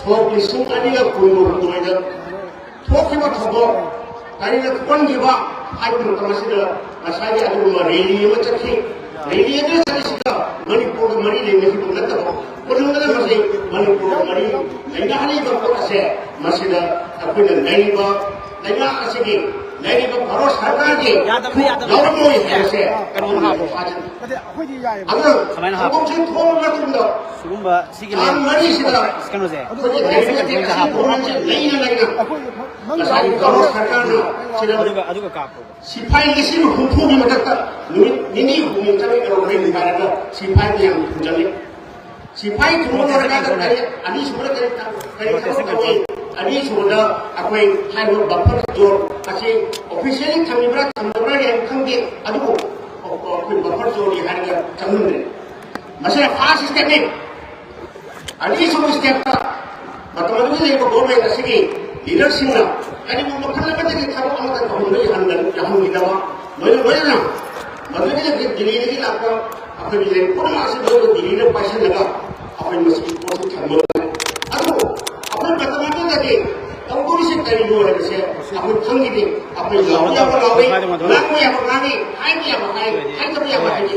sok lisung ani ga kundu doida thokiba thobo tarina kongiba hai ko tamasida asagi aduma reli ma chakhi reli ne chakhisida manipur mari le mehi punata Pernah masih manipur mari, naga hari berkata saya masih dah aku nak naga, naga asing, naga baros harga je, jauh mui saya, kerana apa? Agar hukum sih thom macam tu. Kan mari sudah. Jadi naga kita orang je, naga. Masih baros harga tu. Sipai isi hukum macam tu. Ini hukum kami kalau orang negara sipai yang menjadi sipai turun orang kata ani sudah kali ani sudah aku hai bapa jor kasi officially kami berat yang kami aduh aku bapa jor di hari kami masalah fast step ni ani semua step tak betul betul itu government asing leadership lah ani mau makan apa jadi kalau amat tahu ni handal jamu kita boleh lah betul betul jadi ini apa apa bila pun masih dulu diri nak pasal lagi apa yang masih proses thamma aduh apa kata macam tadi tahu kau mesti kali dua hari saya apa thangi ni apa yang lawi lawi hai tapi apa hai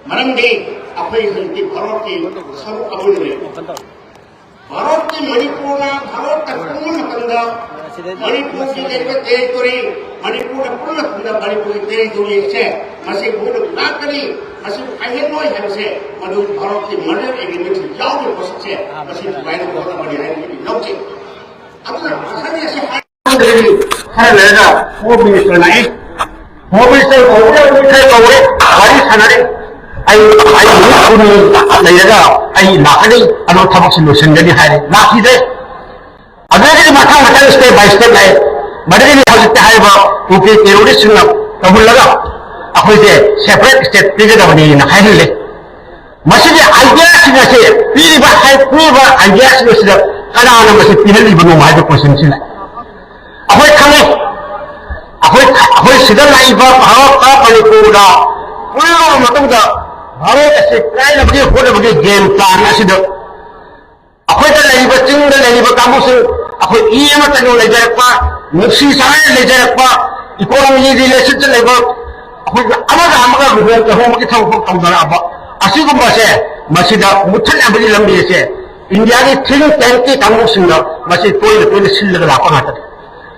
malam ni apa yang nanti Bharat ke sabu kabul ni Bharat ke Manipur na Bharat terpun tanda Manipur ki territory Manipur pun tanda Manipur territory se masih boleh nakali masih kaya noi harusnya madu Bharat ki mana agreement jauh lebih besar masih bayar berapa bagi hari ini naucik apa saya sih hari lega home minister naik home minister orang orang hari sanari Lakhani थबक से लोसनगनी है लाखीदे Mathang step by step लाए Madgi हजते terrorist तबुलगा अखोइसे separate step पीगदबनी हाइहले मसीदे idea से पीरिबा idea से कनाना मसी पीहलिबो no हाइबो question से अखोइ खंगे अखोइ सिदा लाइबा भारत का मणिपुरदा पूरा मतंग भारत से कायनबगे होनबगे गेम प्लान असिद अखोइदा लाइबा चिंगदा लाइबा कामुसु अखोइ ईएम तनो लेजरपा नुसी साय लेजरपा इकोनॉमी रिलेशन से लाइबा अखोइ अमगा रुबेल का होमगे थाउ तौदराबा असिगुम्बासे मसिदा मुथनबगी लंबी से इंडिया की थिंक टैंक के कामुसुंग मसि तोय सिल्लगा लापा गाता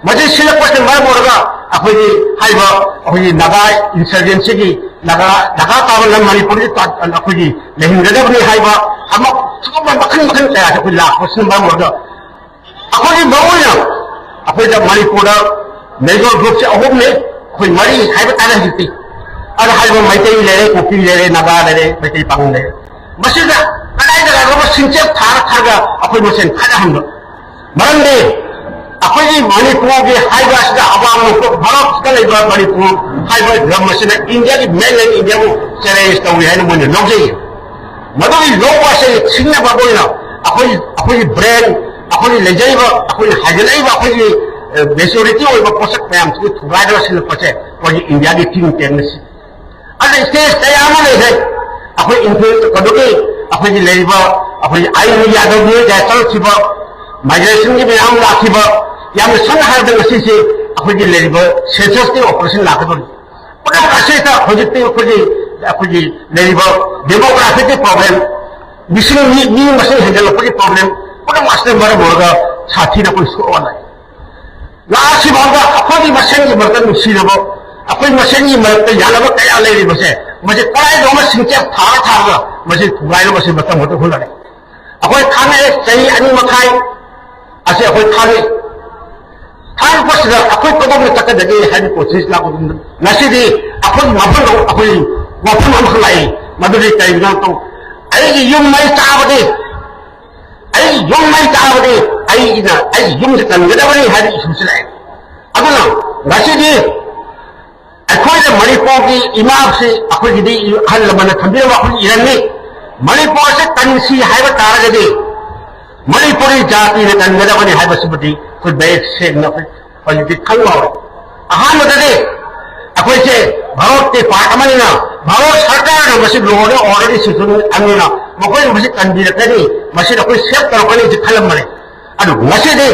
मजे सिलक्पसे मरम ओरगा अखोइ हाइबा अखोइ नागा इंसर्जेंसी की नागा ताबल मणिपुर की अखोइ लेहिंगदबनी हाइबा हम सुगम मखन कया अखोइ लापसे मरम ओरगा अखोइ मौना अखोइ द मणिपुर मेजर ग्रुप से अहुम ने अखोइ मरी हाइबा ताना हिति अर हाइबा मैतै लेरे कुकी लेरे नागा लेरे मैतै पांग लेरे मसिदा कनाय जगह रो सिंचे थागा अखोइ मसेन खाना हम मरंदे अखोई मणिपुर के हाइबा सिदा अवाम को भारत का लेबा मणिपुर हाइबा ग्राम मसिना इंडिया की मेनलैंड इंडिया को चैलेंज तौरी है मोने लौजै मदुई लोवा से सिंना बाबोइना अखोई ब्रेन अखोई लेजैबा अखोई हाइजलैबा अखोई मेजॉरिटी ओइबा पोषक मैम को थुगाइदो सिल पचे कोई इंडिया की टीम टेनसी अरे स्टेज तयामा ले है अखोई इन्फ्लुएंस कदोके अखोई लेबा अखोई आई यादव ने जैसल छिबा माइग्रेशन की मैम लाखिबा याम सन हादंग से अखोई लेबा सेंसस के ऑपरेशन लाखदो पुरा कासेता होजिते अखोई लेबा डेमोग्राफिक के प्रॉब्लम मिशन नी मसे हैंडल को प्रॉब्लम पुरा मास्टर मर मोरगा साथी न कोई सोवाला लासी भागा अखोई मसेन के बर्तन मिसिरबो अखोई मसेन की मरत यालबो कया लेबो से मजे काय दो म सिंचे थागा मजे थुगाइरो मसे बतम होतो होलाने अखोई खाने सही अनि मखाई असे अखोई खाने थान पसदा अखोई कदम तक दगे हानि कोशिश ला नसीदी अखोई मफन अखोई वफन हम खलाई मदुरी टाइम तो आई युम मै ताबदे आई इना आई युम से तंगदबनी हानि सुसलाय अदना नसीदी अखोई मणिपुर की इमाम से अखोई दी हल मन थबिर अखोई इरने मणिपुर से तंसी हाइबा तारगदे मणिपुरी जाति ने तंगदबनी हाइबा सिबदी कोई बैक से न पॉलिटिक खंगवा अहानदे अखोई से भारत के पार्टमनिना भारत सरकार ने मसी लोने ऑलरेडी सिसुन अनिना मकोई मसी कंदिरकनी मसी अखोई सेव करकनी जे खलम मने अदु मसी दे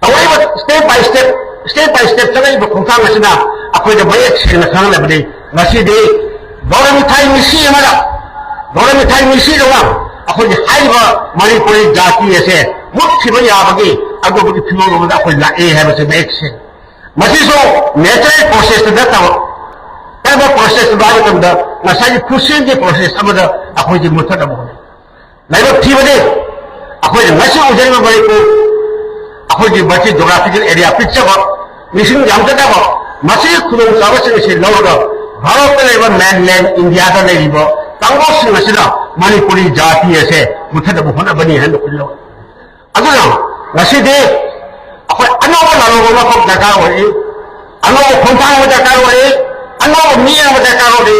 तवैबा स्टेप बाय स्टेप चलाई बखुंखा मसिना अखोई द बैक से न खंग लेबदे मसी दे गौरव मिठाई मिसी लोगा अखोई हाइबा मणिपुरी जाति ऐसे मुख्य याबगी अगोबगी फिलोगोबदा अखोई लाए है बसे बैक से मसीसो नेचुरल प्रोसेस नतब तब प्रोसेस बारे तमदा नसाई खुशी के प्रोसेस अमदा अखोई जी मुथद अबो लाइव थीबदे अखोई नसी उजैब मणिपुर अखोई जी बची ज्योग्राफिकल एरिया पिक्चर मिसिंग जामतदब मसी खुदों चाबसे से लौगा भारत लेबा मेनलैंड इंडिया दा लेबा कांगोसिंग असिदा मणिपुरी जाति ऐसे मुथद होनबनी है लो अदुना नसीदे अखोई अनोबा लालोबा मफक दरकार होई अनोबा खोंथांग दरकार होई अनोबा मिया दरकार होई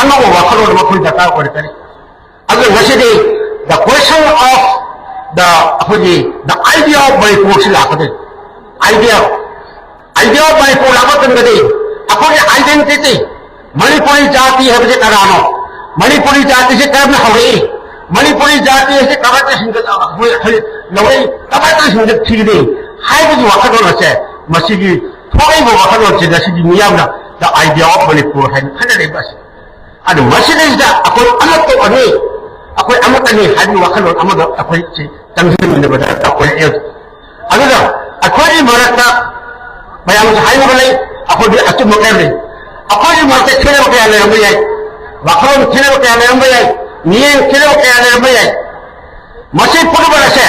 अनोबा वखलोड मखोई दरकार होई तरी अदु नसीदे द क्वेश्चन ऑफ द अखोई द आइडिया ऑफ मणिपुर से लाकदे आइडिया ऑफ मणिपुर लाकदे अखोई आइडेंटिटी मणिपुरी जाति है बजे करानो मणिपुरी जाति से कर्म हवे मणिपुरी जाति से कबत सिंगल लवई कबत सिंगल थिगदे हाइबु वखलो नसे मसिगी थोई बो वखलो से नसिगी मियामना द आइडिया ऑफ मणिपुर है खनरे बस अदु मसिदे दा अकोई अमत तो अने अकोई अमत अने हाइबु वखलो अमद अकोई से तंगसिन ने बदा अकोई ए अदुदा अकोई मरता मयाम हाइबु बले अकोई अचु मकेले अकोई मरते खेले के आले हम याई वखलो खेले के आले हम याई नियम खेले के आले हम याई मसे पुरबला से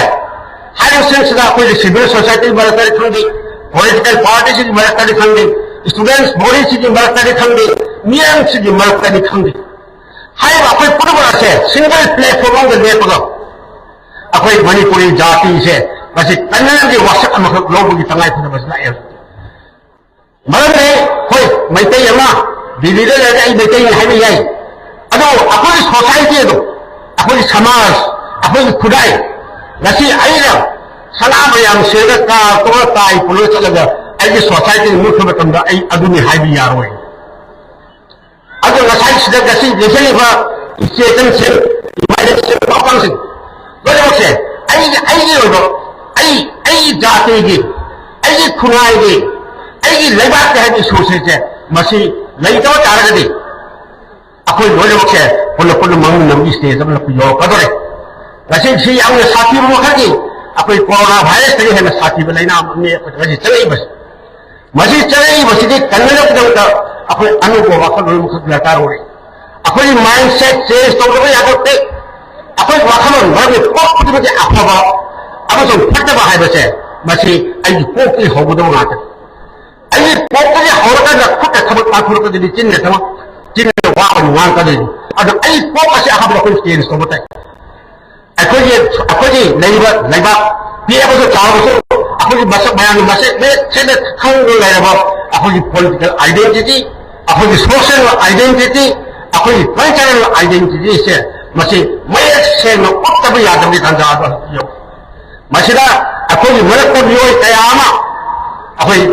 हाइबु सेंस दा अकोई सिविल सोसाइटी बरतर खंदी पॉलिटिकल पार्टी से बरतर खंदी स्टूडेंट्स बॉडी से बरतर खंदी नियम से बरतर खंदी हाइब अखोई पुनः से सिंगल प्लेटफॉर्म में लेपगा अखोई मणिपुरी जाति से मसी कन्नड़ की वासक अमखक लोगों की तंगाई पुनः बसना है मरम ने कोई मैतई अमा विविधता लेके आई मैतई है भी यही अदो अखोई सोसाइटी अदो अखोई समाज अखोई खुदाई नसी आईरा सलाम याम सेगा का तो ताई पुलिस लगा आई सोसाइटी मुख्य मतलब आई अदुनी हाई भी यार हुए अदो नसाई सिद्ध गसी जैसे ही चेतन से इमारत से पापन से बड़े वक्त से आई लोगों आई जाते गी आई खुनाई गी आई लेबार के हैं सोसाइटी से मसी लेइतो चार गदी अखोई बड़े वक्त से पुल मंग नंगी स्टेज में लोग यो कदरे गसी सी आगे साथी वो खड़ी अखोई कोरोना वायरस तरी है साथी में लेना हमने गसी चले बस मसी चले बस ये कन्नड़ के दौर अखोई अनुभव वाकई में मुख्य लड़का हो रही अखोई माइंडसेट चेंज तो लोग याद होते अखोई वाकई में बड़े पॉप की वजह अफवा अब तो फट बाहर बचे मसी आई पॉप की हो गुदो नाते आई पॉप के होर का फट खबर पाथुर को दी चिन्ह था चिन्ह वाकई वांग का दी अब आई पॉप से आप लोग को चेंज तो बताए अखोई लेबा पिए बस चाव बस अखोई मसक बयान मसक में से खंग लेबा अखोई पॉलिटिकल आइडेंटिटी अखोई सोशल आइडेंटिटी अखोई कल्चरल आइडेंटिटी से मसी मयक से न उत्तम यादव की तंजा यो मसीदा अखोई मरक को नियोय कयामा अखोई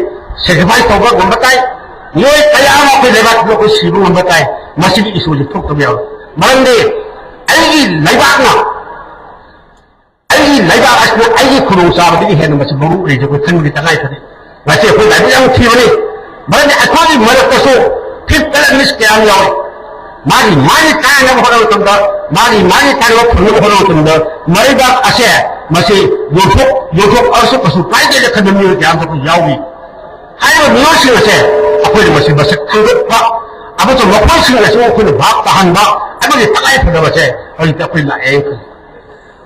सेक्रीफाइस तौबा गंबताई नियोय कयामा अखोई लेबा को सिबु गंबताई मसी की इशू जो ठोक तो मरंदे आई लेबा लेबा असना आई खुनु साबदी है मसी बरु रे जो खन की तंगाई थी मसी अखोई लाइब yang थीवनी मरंदे अखोई मरक को फिर कल मिस क्या यावे मारी काय न होरो तुमदा मारी काय व फुनु होरो तुमदा मरीबा असे मसी योथोक अर्सु कसु काय के लखन मियो जाम तो यावी हायो नियोसिंग असे अखोई मसी बस खंगपा अब तो मफल सिंग असे अखोई भाग तहनबा अबे तकाय फदबसे अई तखोई लाए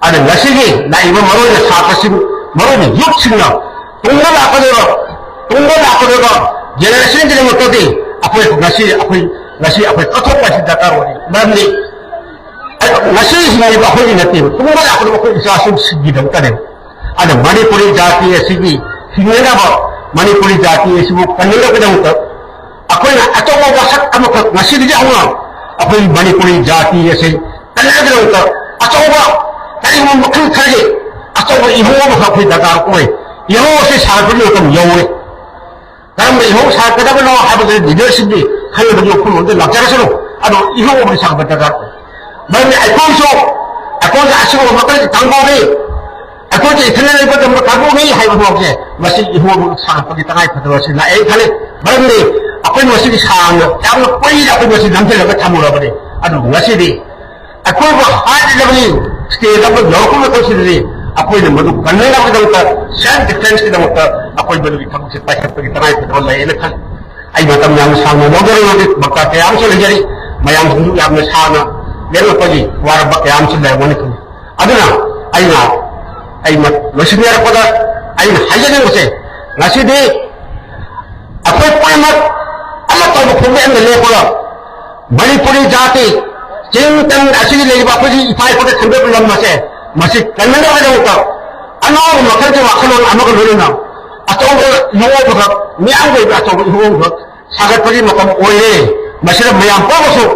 अरे नसीगी लाइव मरो ने सातसिंग मरो ने युक्सिंग तुंगा लापदेगा जेनरेशन के मतोदी अखोई नसी अखोई कथोक पासी दरकार होनी मरंदी नसी हिंगे अखोई नते तुंगा लापदो अखोई इसासुम सिगी दंतने अरे मणिपुरी जाति सिगी हिंगेना बा मणिपुरी जाति सिबु कन्नड़ के दंत अखोई ना अतोबा वसक अमक नसी दिजे हुआ अखोई मणिपुरी जाति से कन्नड़ के दंत अतोबा कई वो मुखल खड़े अतोबा इहो अखोई दरकार कोई इहो से सागुली तुम योवे कम इहो सागदबनो हाबदे लीडरशिप दी खय बजो खुनो लाजरसनो अदो इहो बि सागबदगा बने अकोसो आसिबो मकल तंगोबे अकोजे इथने लेबो दम काबोबे हाइबो बोके मसी इहो सागपगी तंगाई फदवसि ना ए खाले बने अकोई मसी सांग याम कोई अकोई मसी नंते लगा थामुरबने अदो मसी दी अकोई वो हाज लबनी स्टेज अब लोको को सिदि अकोई ने मधु कन्ने का दंत सेल्फ डिफेंस के दंत अकोई बलु की थम से पाइखत की तनाई फदवल ले ने खल आई मतम याम सांग लोगरे लोगे बक्का के याम से लेजरी मयाम हिंदू याम ने सांग लेनो पजी वार बक याम से ले वने खल अदना आई मत लक्ष्मीर पद आई हाजने उसे नसीदे अकोई पमत अल्लाह तो फुमे ने ले पड़ मणिपुरी जाति चिंतन असी लेबा पजी इफाई पद खंबे लम मसे मसी कन्नड़ के दंत अनो मखल के वाखलोन अमक लोना अतोब यो बक मियां गई अतोब यो बक सागत पजी मतम ओए मसिर मयां पोसो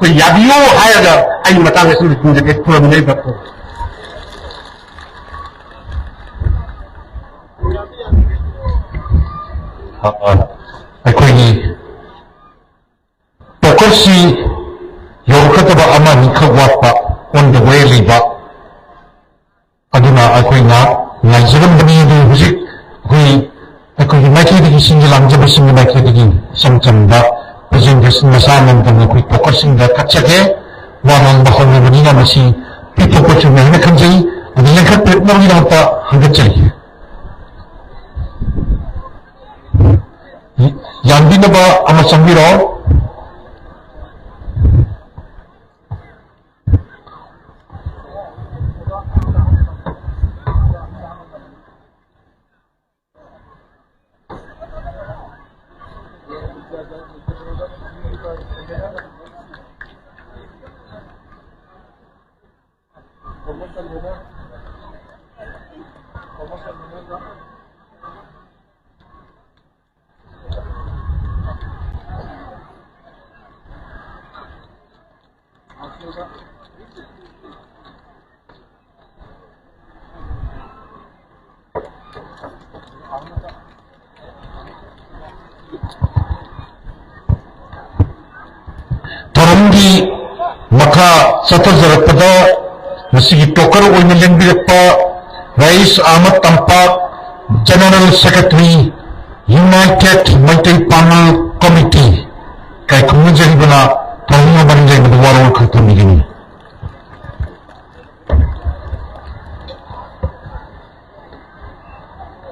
को याबियो हायगा आई मतांग सु कुंजे के पुरम नहीं बको अखोई पोकोसी योखतबा अमा निखवापा ऑन द वे लिबा अदुना अखोइना नाइजरम बनी दु हुजिक हुई अखोई माइकेदगी सिंगलाम जबसिंग माइकेदगी समचमदा प्रेजेंटेशन मसानन तम अखोई फोकसिंग द कचके वानन बखोन बनीना मसी पिपो को चुमे ने खंजई अदिले खत पेटमर गिराता हंगचई यांबिनबा अमा संबिरो wari maka sathajarappada masigi token oina lengbirakpa Rais Ahmad Tampak General Secretary United Maitai Panel Committee kai khungjari Tawinga Banjai Warol Khatamigini.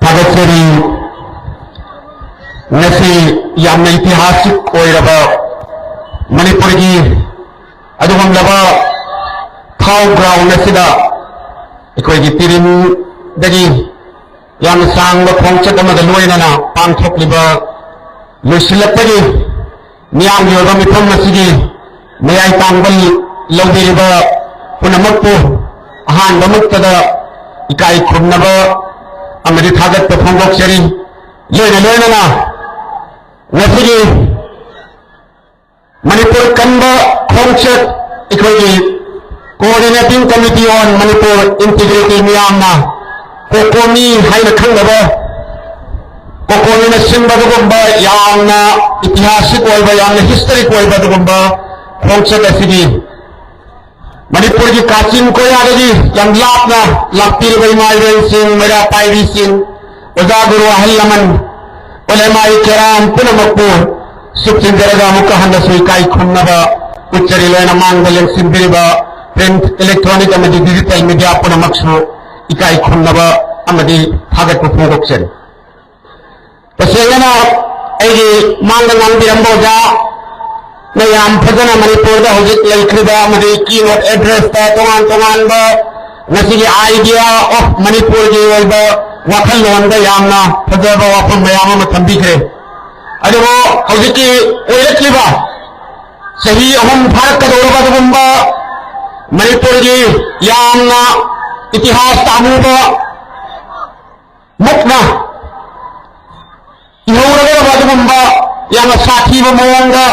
Pagatari Nasi Yamna Itihasik Oiraba Manipurgi Adumam Lava Thau Ground Nasida Equity Tirim Dagi Yam Sang the Pongchat of the Luinana Pantok Liba Lusilapagi Niam Yoram Masigi May I Tangal Lobiriba Punamapu Han Bamutada Ikai Kunaba Amadi Tagat the Pongok Seri Lena Nasigi Manipur Kamba Pongchat Equity Coordinating Committee on Manipur Integrity Myanmar Kokomi Haina Kangaba Kokomi na Simba Dugumba Yamna Itihasik Oiba Yamna Historic Oiba Dugumba Pongchat Asigi Manipur ki Kachin Koyadagi Yang Lapna Lapir Vaimairan Singh Mera Pairi Singh Ozaguru Ahillaman Ulemai Kiram Punamapu Subsindaraga Mukahanda Suikai Kunnaba Uchari Lena Mangalang Simbiriba Print Electronic Amadi Digital Media Punamaksu Ikai Kunnaba Amadi Hagat Pupuksen Pasengana Egi Mangalang Biramboja Nayam Pazana Manipur da Hojik Laikriba Amadi Keynote Address da Tongan ba Nasigi idea of Manipur Ji Oiba Wakal Wanda Yamna Pazaba Wapam Mayama Matambikre Adabo Hojiki Oirakliba Sahi Ahum Bharat Kadoraba Dugumba Manipur Ji Yamna Itihas Tamuba Mukna Ihuraga Badumba Yama Sakiba Mawanga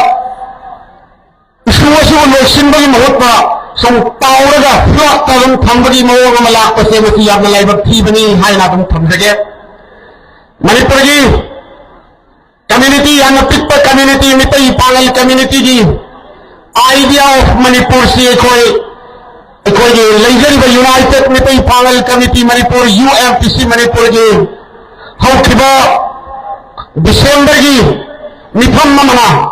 Isuwasu Losimba Mahutba Some Tauraga Flot Tavum Tambadi Mawanga Malaka Semati Yamna Laiba Tibani Hainabum Tamzage Manipur Ji Community Yama Pitpa Community Mitai Pangal Community Ji Idea of Manipur Sikoi United Mitai Pangal Committee Manipur UFTC Manipur Ji Haukiba December Ji Mitham Mamana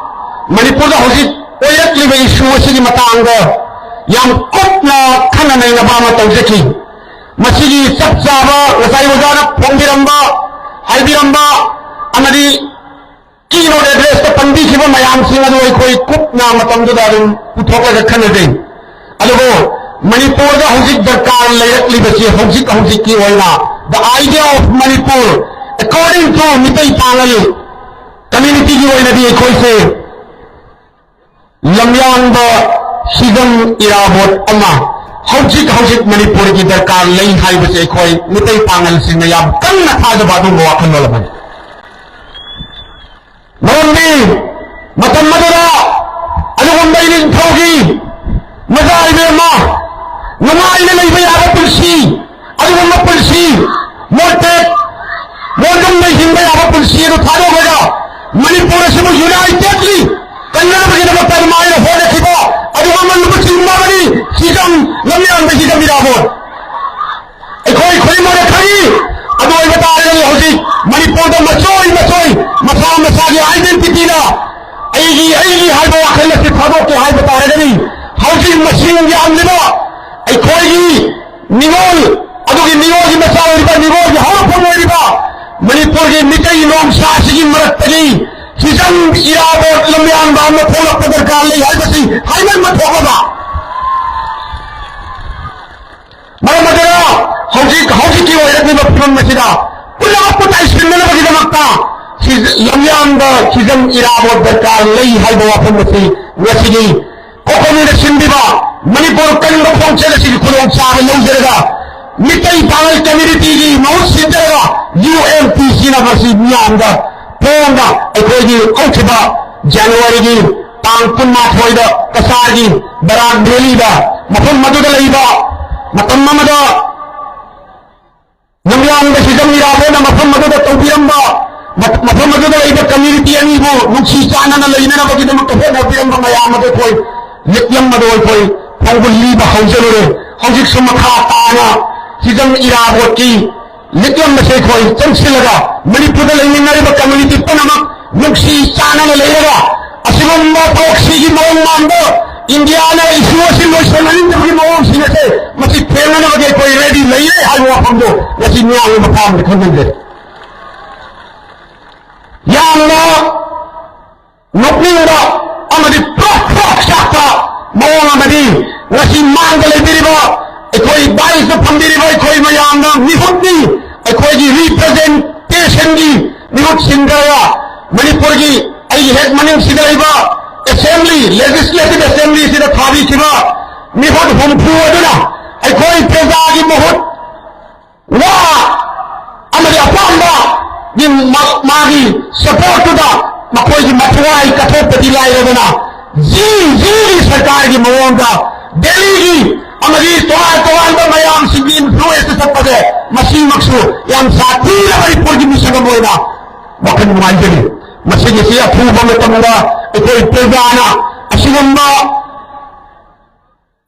Manipur da Hojik Oyakliba issue Sigi Matanga Yam Kutna Kanana Nabama Tawzaki Masigi Sapsaba Nasai Wazana Pongiramba Albiramba Amadi Keynote Address the Pandishiba Mayam Singh Adu Koi Kutna Matamdudarum Putoka Kanadin Adugo Manipur da Hojik Darkar Layakliba Si Hojik Ki Oina the idea of Manipur according to Mitai Pangal community Ki Oina Di Koi Se Lamyanga Shigam Irabot Ama Hojik Manipur Ki Darkar Lay Haiba Se Koi Mitai Pangal Singh Yam Kanna Thada Badu Wakan Nolaman Nondi Matam Madura Alugumbailin Thogi Mazal Verma Nungai na Laiba Yaba Pulsi Alugumba Pulsi Mortet Modum na Hinda Yaba Pulsi Ado Thado Goda Manipur Simu Unitedly Kannada Bagina Matarmai na Hoda Kiba Alugumba Lupa Simbabani Sigam Lamyan Bagina Mirabot Ekoi Mara Kari Ado Iba Tari Hosi Manipur da Masoi Masagi identity na Aigi Haiba Wakala Si Thado Ke Haiba Tari Gani Housing Machine Yamliba Ekoi Nivol Adugi Nivol Ki Masao Riba Nivol Ki Haupuno Riba Manipur Ki Mitai Long Sasigi Marattagi Sisam Irabot Lamyan Bama Pulak Padarkar Lai Haibasi Haiman Matokaba Maramadara Hojik Ki Oirakni Bapun Masida Pulak Putai Sinmana Bagida Makta Lamyan Ba Sisam Irabot Darkar Lai Haiba Wapun Masi Nasigi Kokomi na Sindiba Manipur Kanda Pongchat Asigi Kulong Saha Longzeraga Mitai Pangal Community Ji Mahut Sinderaga UMTC na Masi Myanmar Ponga Ekoji Aukiba January Ji Tang Punma Thoida Kasar Ji Barak Deli Ba Mafum Maduda Laiba Matamma Mada Namyan Ba Sigam Irabo na Mafum Maduda Tawbiramba Mafum Maduda Laiba Community Ani Bo Nungsi Sana na Laina na Bagida Magkafo na Biramba Mayama Koi लित्यम कोई फौगुली हौजलुरे हौजिक मखा ताना हिजम इराबोट की लित्यम से कोई चंसिलगा Manipur लेमिनारिबा community पुनमक नुक्सी चाना लेगा असिगुम्बा थोक्सी की मौन मानदो इंडिया ने इशू से लोसननिंदगी मौन सिनसे मसी फेलने बगे कोई रेडी लेले हाल वफंदो यसी न्याय मकाम दिखंदे याना नोकनिंदा अमदी प्रोक शाखा मौन अमदी नसी मांगले बिरिबा कोई 22 फंदिरिबा कोई मयांगा मिहुद्दी कोई की रिप्रेजेंटेशन की मिहुद सिंगरा मणिपुर की आई हेड मनिंग सिदरिबा असेंबली लेजिस्लेटिव असेंबली से थाबी किबा मिहुद हुमफु अदुना कोई प्रजा की मुहुद वा अमदी अपांबा की मागी सपोर्ट दा मकोई की मथुआई कथोपति लाइरदना जी सरकार की मौंगा दिल्ली की अमरी तोवाल मयाम सिंगी इन्फ्लुएंस तपदे मसी मक्सू याम साथी मणिपुर की मिशन मोइना वखन नुमाइजनी मसी से अथूबा में तमदा कोई प्रजाना असिगुम्बा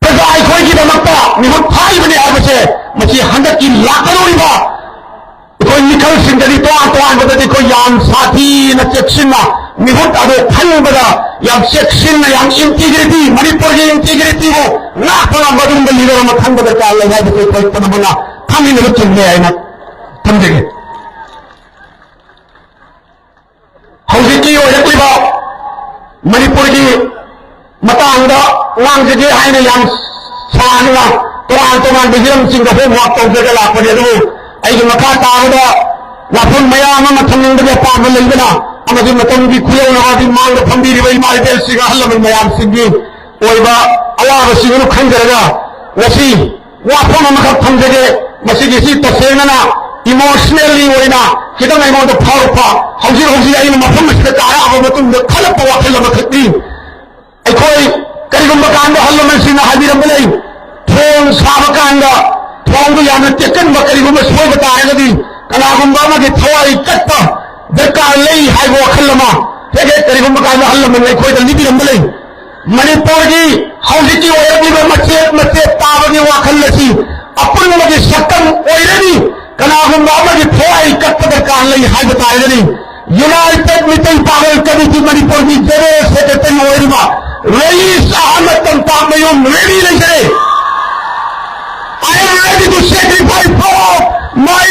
प्रजा कोई की दमकता मिहुद थाई बने आबसे मसी हंदक की लाकरोइबा कोई निकल सिंगरी तोआन बददी कोई याम साथी न चेक्सिना मिहुद अदो खनबदा याम चेक्सिना याम इंटीग्रिटी मणिपुर की इंटीग्रिटी को लाखना मदुंग लीडर म खनबदा चाल लगा कोई तनबना खामी न चुनले आइना थमजेगे हौजिकी ओयकुइबा मणिपुर की मतांगदा वांगजे हाइना याम सानवा तोआन बिजरम सिंग होमवर्क तौजगा लापने दु आई मखा तागदा लाफुन मयाम म थंगदे पाब लेबना अमदी मतम की खुयौनादी मांग फंबीरिबा इमाइबेल सिगा हल्लम मयाम सिंगी ओइबा अवाब सिगुनु खंजरगा वसी वाफम मखक थंजगे मसिगी सी तसेंगना इमोशनली ओइना किदम आइमोद फाउफा हौजी आई मफम से तारा अब मतुम खलप वाखल मखती अखोई करिगुम कांद हल्लम सिना हाबिरम बलई थोंग साबकांदा थोंग याम तेकन बकरिगुम सोय बताएगदी कनागुम्बा मगे थवाई कत्ता दरकार लई हाय वाखल मा हेगे करिगुम कांद हल्लम लई खोय लिबिरम बलई मणिपुर की हौजिकी ओयबी मचे ताबगी वाखल लसी अपन मगे सकम ओयरनी कनागुम्बा मगे थवाई कत्ता दरकार लई हाय बताएगदी united meeting power committee Manipur की जनरल सेक्रेटरी ओयरिमा रईस अहमद तंतामयुम रेडी नहीं I am ready to sacrifice for my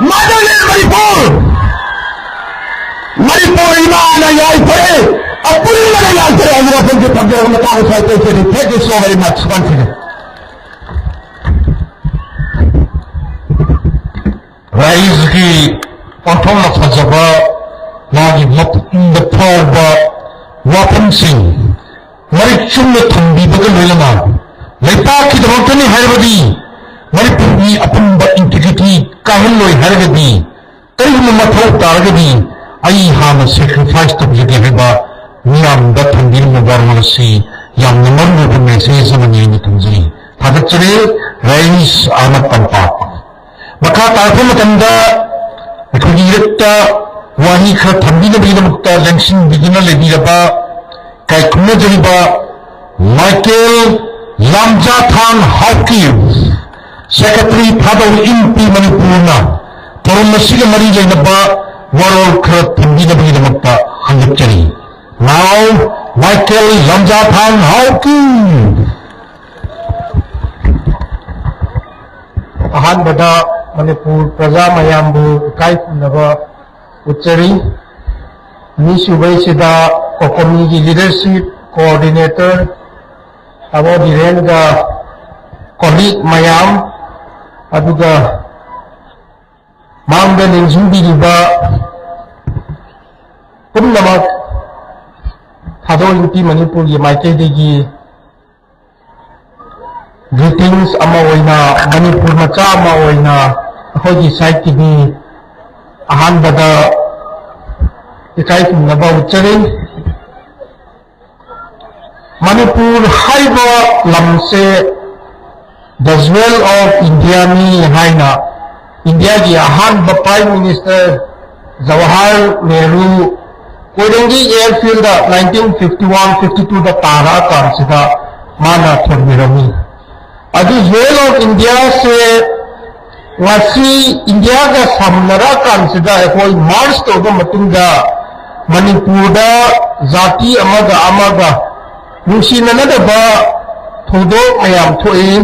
motherland Manipur. Manipur iman ay pare. Apun na lang sa ang mga pagkakas ng mga tao sa ito. Thank you so very much. Once again. Rais ki pathong na fazaba lagi mapagba wapang sing marichum na tumbi bagal nilaman. Laipa ki damagtani haybadi Manipur की अपुंब integrity काहिलोय हरगदी करिगुम मथौ तारगदी आई हाम sacrifice तबजगे हेबा नियम द थंदिर मुबारमसी याम नमर मेसेज मनी नि थंजी थागचरे राइस आमद पंपाक मखा तारफ मतंदा खुजिरता वाही ख थंबी न बिनमुक्ता लेंशन बिगिनर लेबिरबा काय खुम जरिबा Michael लामजाथान हाउकिव Secretary Padong Impi Manipurna Torun Masiga Mari Lainaba Warol Krat Pindinabi Namata Hanjapchari. Now Michael Lamjathan Hauki. Ahan Bada Manipur Praja Mayambu Kai Nava Uchari Nishubai Sida Community Leadership Coordinator Abo Direnga colleague Mayam aduga mangda ningzumbi riba pumnamak thado UP Manipur gi maikedi greetings ama oina Manipur macha ama oina hoji site ki ahan bada ikai naba uchare Manipur haiba lamse the jewel of India ni haina India ki ahan Prime Minister Jawahar Nehru Koirengi airfield 1951-52 the Tara Kansida माना थोड़मी अदु well of India से वासी India का सामनरा कांसिदा कोई मार्च तो मतुंगा मणिपुर जाति अमगा नुसीननदबा थोदो मयाम थोई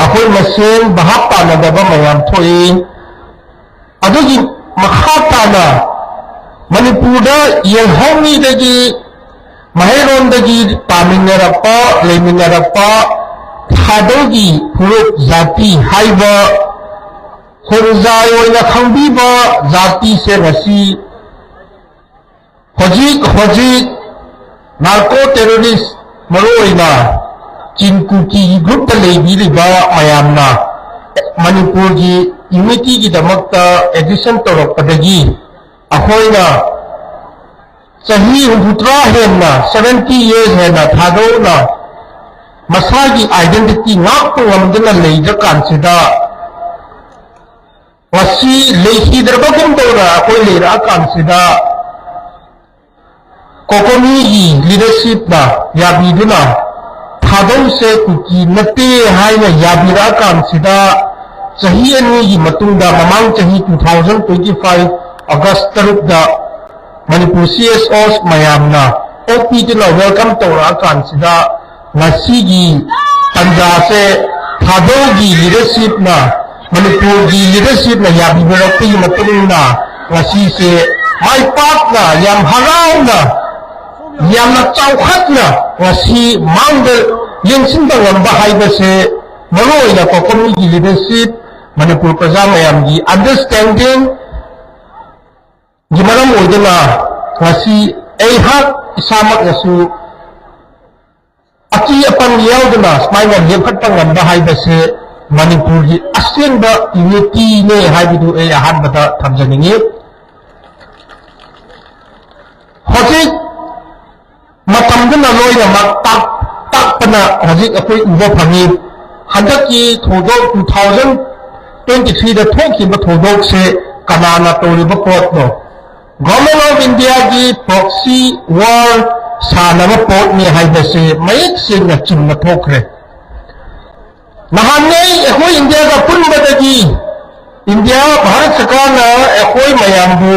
अखोई मसेन बहाप तानदबा मयाम थोई अदुगी मखा ताना मणिपुर येहौमीदगी महैरोंदगी तामिनरप्पा लेमिनरप्पा थादोगी फुरुप जाति हाइबा होरजाय ओइना खंबीबा जाति से रसी होजिक नार्को टेररिस्ट मरोइना चिनकुकी ग्रुप लेबीरिबा मयामना मणिपुर की यूनिटी की दमकता एडिशन तौरपदगी अखोइना चही 70 years हेना थादोना मसागी आइडेंटिटी नापो वमदना लेजकांसिदा वसी लेखिद्रबगुम तौरा अखोइ लेरा कांसिदा कोकोमी की लीडरशिप ना याबीदुना थादौ से कुकी नते हाइना याबीरा कांसिदा चही अनी की मतुंगा ममांग चही 2025 अगस्त 3 दा मणिपुर CSOs मयामना ओपीदुना वेलकम तौरा कांसिदा ngasi gi tanja se thado gi leadership na manipur gi leadership na yabi berakti matulung na ngasi se mai pak na yam harau na yam na chawkhat na ngasi mangde yengsin da wamba haiba se maroi na kokomi gi leadership manipur praja mayam gi understanding gi maram oidana ngasi ei hak isamak yasu अची अपन यादना smile लेखट ngamba haibase manipur gi asenba unity ne haibidu e ahanbada thamjaningi hojik matamduna loina mak takpana hojik akoi uba phangi handaki thodok 2023 da thokhiba thodok se kanana toriba pot no government of India gi proxy war सानब पोट में हाइबसे मयक सिंह चुम्म थोखरे नहाने एखोई India का पुनबदगी India Bharat सरकार ना एखोई मयामबु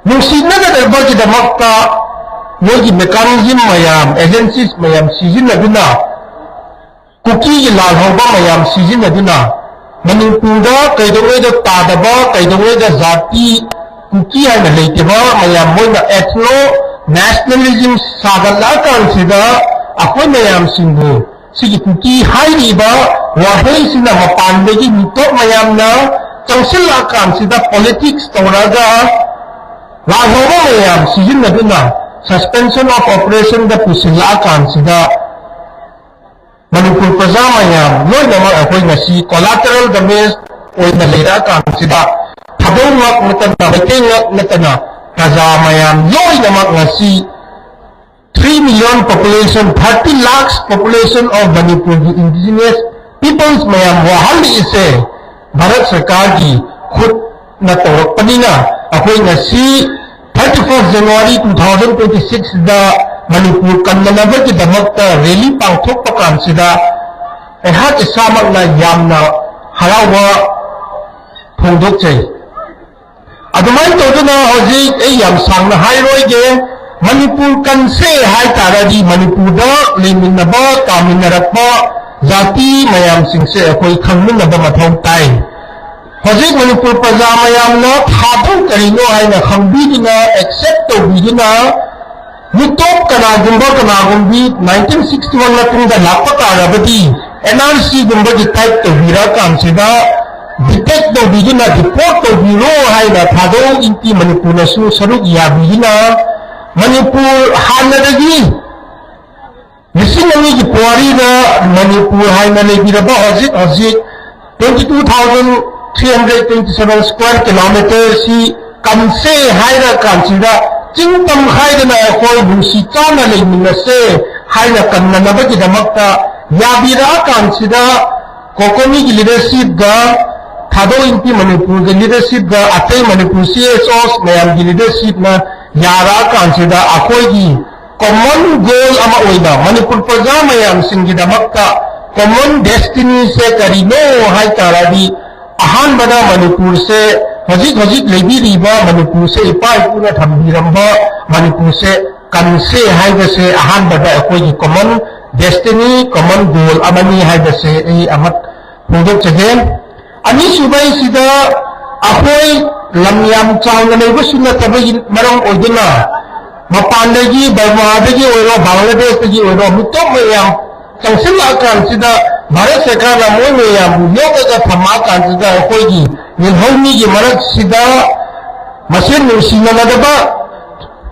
नुसिनगदबगी दमक्ता मोगी मेकानिज्म मयाम एजेंसीज मयाम सिजिनदुना कुकी की लालहोबा मयाम सिजिनदुना मणिपुर कैदोवेद तादबा कैदोवेद जाति कुकी हाइना लेतेबा मयाम मोइना ethno nationalism sagala kansida akoi mayam singbu sigi kuki hairiba wahai sina mapandegi mitok mayam na changsila kansida politics toraga lahoba mayam sijinaduna suspension of operation da pusila kansida manipur praja mayam loinama akoi ngasi collateral damage oina leira kansida thabongak natana baitengak natana Praja mayam loy namak ngasi 3 million population 30 lakhs population of Manipur की indigenous peoples mayam wahali ise Bharat Sarkar की खुद न तौरपनीना अखोई ngasi 31st January 2026 दा Manipur कन्ननबर की दमकता rally पांगथोकपा कांसिदा एहाक इसामकना यामना हरावा फोंदोकचै अदुमाई तोदना हजिक ए याम सांगना हाइरोइगे Manipur कंसे high तारादी Manipur दा लेमिनबा तामिनरप्पा जाति मयाम सिंसे अखोई खंगमिनबा मथौ ताई हजिक मणिपुर प्रजा मयामना थादौ करिनो हाइना खंगबिदिना एक्सेप्ट तौबिदिना मुतोप कनागुंबी 1961 मतुंगा लापा ताराबदी NRC गुंबा की टाइप तौबिरा कांसिदा डिटेक्ट तौबिदिना रिपोर्ट तौबिरो हाइना थादौ इंटी मणिपुर नसु सरुक याबिदिना मणिपुर हानदगी लिसिंगनी की पुआरीदा मणिपुर हाइना लेबिरबा हजिक 22,327 स्क्वायर किलोमीटर सी कंसे हाइना कांसिदा चिंतम हाइदना अखोई बुसी चाना लेमिनसे हाइना कन्ननबगी दमक्ता याबिरा कांसिदा कोकोमी की लीडरशिप गा थादो इंपी मणिपुर की लीडरशिप गा अतै मणिपुर CSOs मयाम की लीडरशिप ना यारा कांसिदा अखोई की common goal ama oina Manipur praja mayam singgidamakta common destiny se karino hai taradi ahan bada Manipur se hojik lebiriba Manipur se ipai puna thambiramba Manipur se kanse hai base ahan bada akoi common destiny common goal amani hai base ei amat prodok chagen ani subai sida akoi lamyam chawna nei busuna tabai marong oidina mapandagi Burma-dagi oiro Bangladesh-dagi oiro mitok mayam changsil akan sida Bharat Sarkar na moi mayam yoga thama kan sida akoi gi nilhauni gi marak sida masin nusina nadaba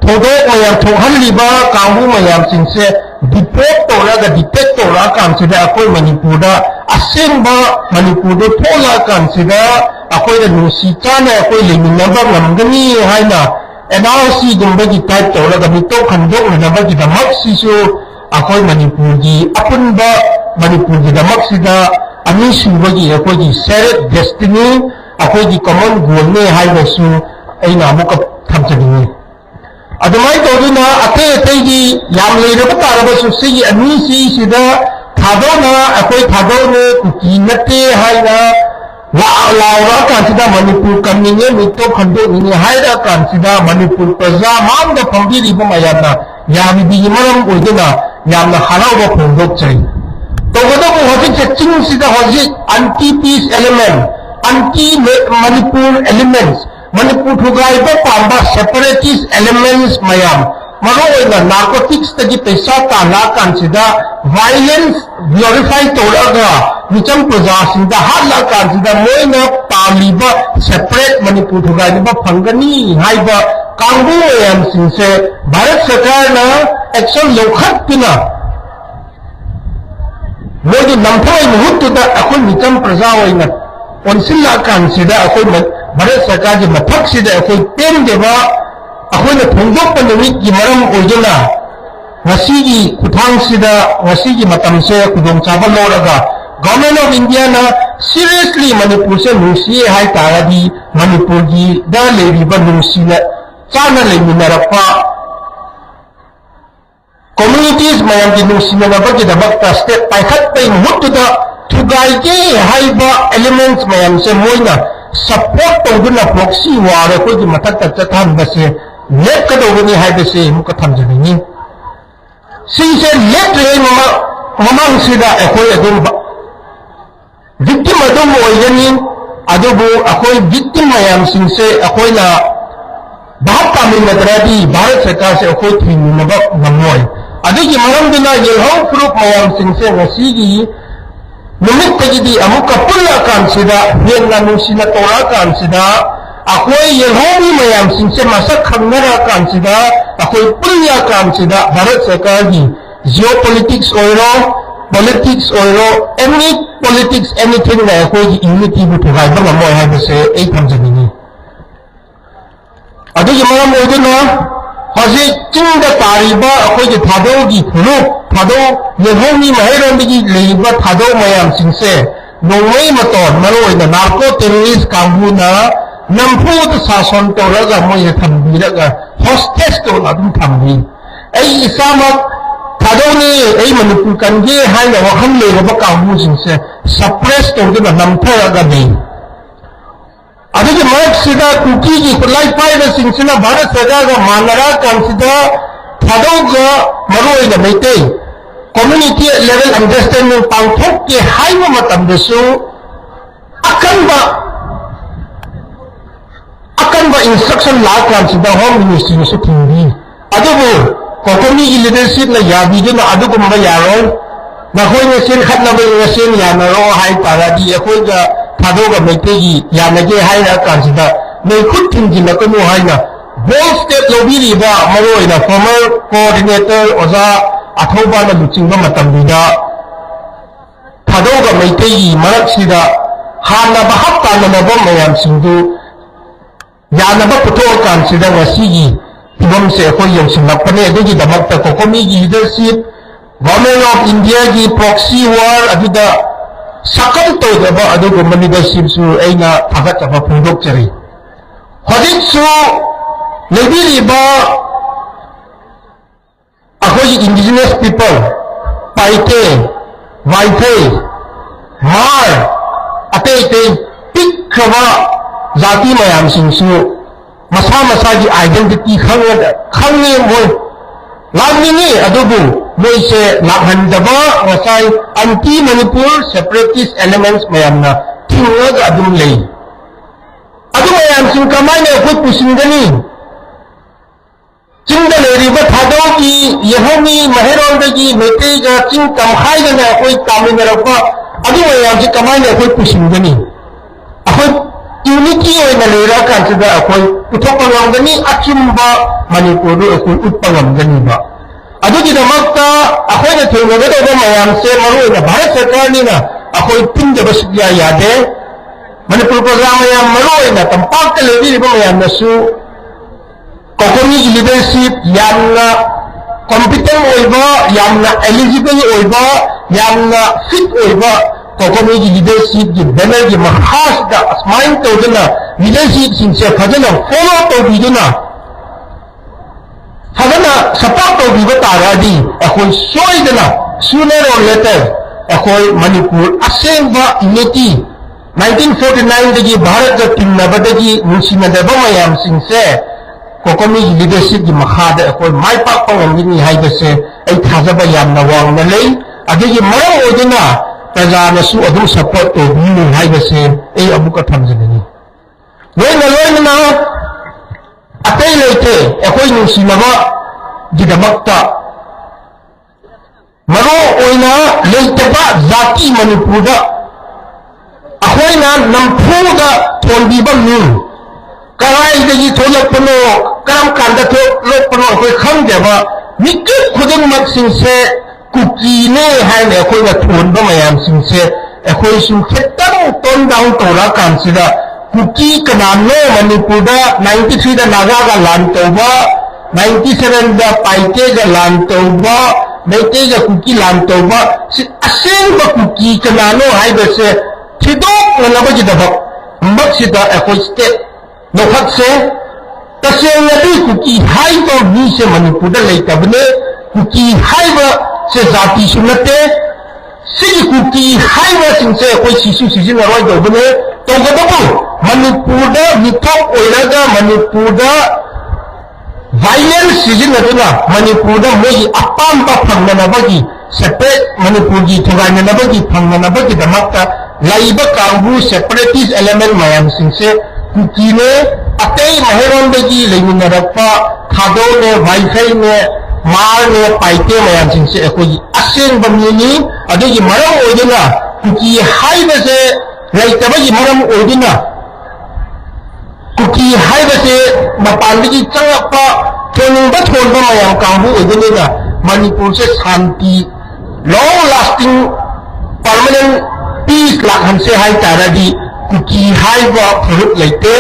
thodo mayam thohalliba kangbu mayam singse deport toraga detect tora kan sida akoi Manipur da asengba Manipur do thola kan sida akoi da nusi chana akoi leminaba ngamgani haina NRC gumbagi type toraga mitok khandok nadabagi damak sisu akoi Manipur gi apunba Manipur gi damak sida ani subagi akoi gi shared destiny akoi gi common goal ne haina su aina amuka thamchani adumai toduna ate gi yam leiraba taraba su sigi ani sida thadona akoi thadone kuki nate haina laura kan sida Manipur kamninge mito khando ni haira kan sida Manipur praja manda phambiri bu mayana yami bi maram oidena yamna harawa phondok chai to godo ko hojik ching sida hojik anti peace element anti Manipur elements Manipur thugai ba pamba separatist elements mayam maro oina narcotics tagi pesa tala kan sida violence glorify toraga micham praja sinda hala kan sida moina paliba separate Manipur thugai ba phangani haiba kangbu yam sinse Bharat Sarkar na action lokhat pina mogi namphoi muhuttuda akoi micham praja oina onsilla kan sida akoi Bharat Sarkar ji mathak sida akoi pen deba akoi na thongdokpa numit gi maram oiduna ngasigi kuthang sida ngasigi matam se kudong chaba loraga Government of India na seriously Manipur se nusi hai taradi Manipur gi da leriba nusi na chana leminarapa communities mayam gi nusi na bagi da bakta step paikhat pai muttuda thugai ge haiba elements mayam se moina support toduna proxy war ko gi mathak chathan base let ka dogani hai base muka thamjani sinse let re mamang sida akoi adum victim adum oigani adubu akoi victim mayam sinse akoi na bahap kamin nadradi Bharat Sarkar se akoi thing na ba namoy adigi maram dina yelhong group mayam sinse ngasigi numit tagidi amuka pulla kan sida yen na nusina tora kan sida akoi yelhong mayam sinse masak khamnara kan sida akoi pulla kan sida Bharat Sarkar gi geopolitics oiro politics oiro any politics anything na akoi gi unity bu thugai ba namoy ha base ei thamjani adigi maram oiduna hoji chingda tariba akoi gi thado gi group thado yelhongi mahairondi leiba thado mayam singse nongmai maton maroi na narco terrorist kambu na nampu da sason toraga moi thambiraga hostage to adum thambi ai isama thado ni ai Manipur kange haina wakham leiba kambu singse suppress to da namtharaga nei adigi mark sida kuki gi kulai paida singsina Bharat Sarkar ga manara kan sida thado ga maroi na meitei community level understanding pangthok ke haiwa matam desu akan ba instruction la kan sida home ministry su thingbi adubu kokomi leadership na yabi na adubu ma yaroi na khoi ne sin khatna ba ne sin ya na ro hai taradi khoi ga thado ga meite gi ya na ge hai na kan sida nei khut thingji na ko hai na bold step lobiri ba maroi na former coordinator oza athoba na luchingba matambida thadoga maitei marak sida hana ba hapta na ba mayam singdu yana ba putho kan sida wasigi ibam se ko yong sinapane degi damakta ko komi gi leadership Government of India gi proxy war adida sakam to deba adugo leadership su aina thagat ba phundok chari hojik su lebiri ba अखोई indigenous people पाइटे वाइथे मार अते पिक्खबा जाति मयाम सिंसु मसा मसा की identity खंगे मोय लानिंगे अदुबु मोइसे लाहंदबा वसाई एंटी मणिपुर सेपरेटिस्ट एलिमेंट्स मयामना थिंगग अदुम लेई अदु मयाम सिंग कमाइने अखोई पुसिंगनी चिंग लेरिबा थादो की यहोमी महेरोंदगी मेतेगा चिंग तमखाइगना अखोई कामिनरबा अदु मयाम सिंग कमाइने अखोई पुसिंगनी अखोई यूनिटी होइना लेरा कांसिदा अखोई उथोपा ngамगनी अचुम्बा मणिपुर अखोई उत्पा ngамगनीबा अदुगी दमक्ता अखोइना थेंगगदबा मयाम से मरुइना भारत सरकार निना अखोई पिंदबा सुया यादे मणिपुर प्रजा मयाम मरुइना तंपाक लेबिरिबा मयाम नसु कोकोमी लीडरशिप यामना कॉम्पिटेंट होइबा यामना एलिजिबल होइबा यामना फिट होइबा कोकोमी लीडरशिप की बैनर की महासदा अस्माइन तौदना लीडरशिप सिंसे फजना फॉलो तौबीदना फजना सपोर्ट तौबीबा तारादी अखोई सोइदना सूनर और लेटर अखोई मणिपुर असेंबा यूनिटी 1949 दगी भारत का तिन्नबदगी नुसिनदबा मयाम सिंसे कोकोमी लीडरशिप की मखादा अखोई माई पाकपा ngamgini हाइबसे ऐ थाजबा यामना वांगना लेई अदगी मरम ओदना प्रजा नसु अदुम सपोर्ट तो बिनु हाइबसे ए अमुका थमजनी लोइना अतै लेते अखोई नुसिनबा गिदमक्ता मरो ओइना लेतबा जाति मणिपुरदा अखोइना नमफुदा थोंबीबा नु कराइदगी थोलपनो करम कांदा थोलपनो अखोई खंगदेबा मिक्क खुदुमक सिंसे कुकी ने हाइने अखोइना थोनबा मयाम सिंसे अखोई सु खेतंग टोन डाउन तोरा कांसिदा कुकी कनानो मणिपुरदा 93 दा नागा का लान तौबा 97 दा पाइटे का लान तौबा मेते का कुकी लान तौबा असेंबा कुकी कनानो हाइबसे थिदोक नबगी दबक मक्सिदा अखोई स्टेट नोखक से तसेंगदी कुकी हाइबा मी से मणिपुरदा लेतबने कुकी हाइबा से जाति सुनते सिगी कुकी हाइबा सिंसे अखोई सिसु सिजिनरoi दबने तौगदबु मणिपुरदा मिथोक ओइरागा मणिपुरदा वायलेंस सिजिनदुना मणिपुरदा मोई अपाम्बा फंगनबगी सेपरेट मणिपुर की थुगाइनबगी फंगनबगी दमक्ता लाइबा कांगू सेपरेटिस्ट एलिमेंट मयाम सिंसे कुकी ने अतई महेरोंदगी लेमिनरपा थादो ने वाइफाई ने मार ने पाइटे मयाम सिंसे अखोई असेंबा मिनी अदुगी मरम ओइदना कुकी हाइबसे लेतबगी मरम ओइदना कुकी हाइबसे मपानदगी चंगपा थोनबा थोनबा मयाम कांगू ओइदनेगा मणिपुर से शांति लॉन्ग लास्टिंग परमानेंट पीस लाखनसे हाई तारादी कुकी हाइबा फुरुत लेते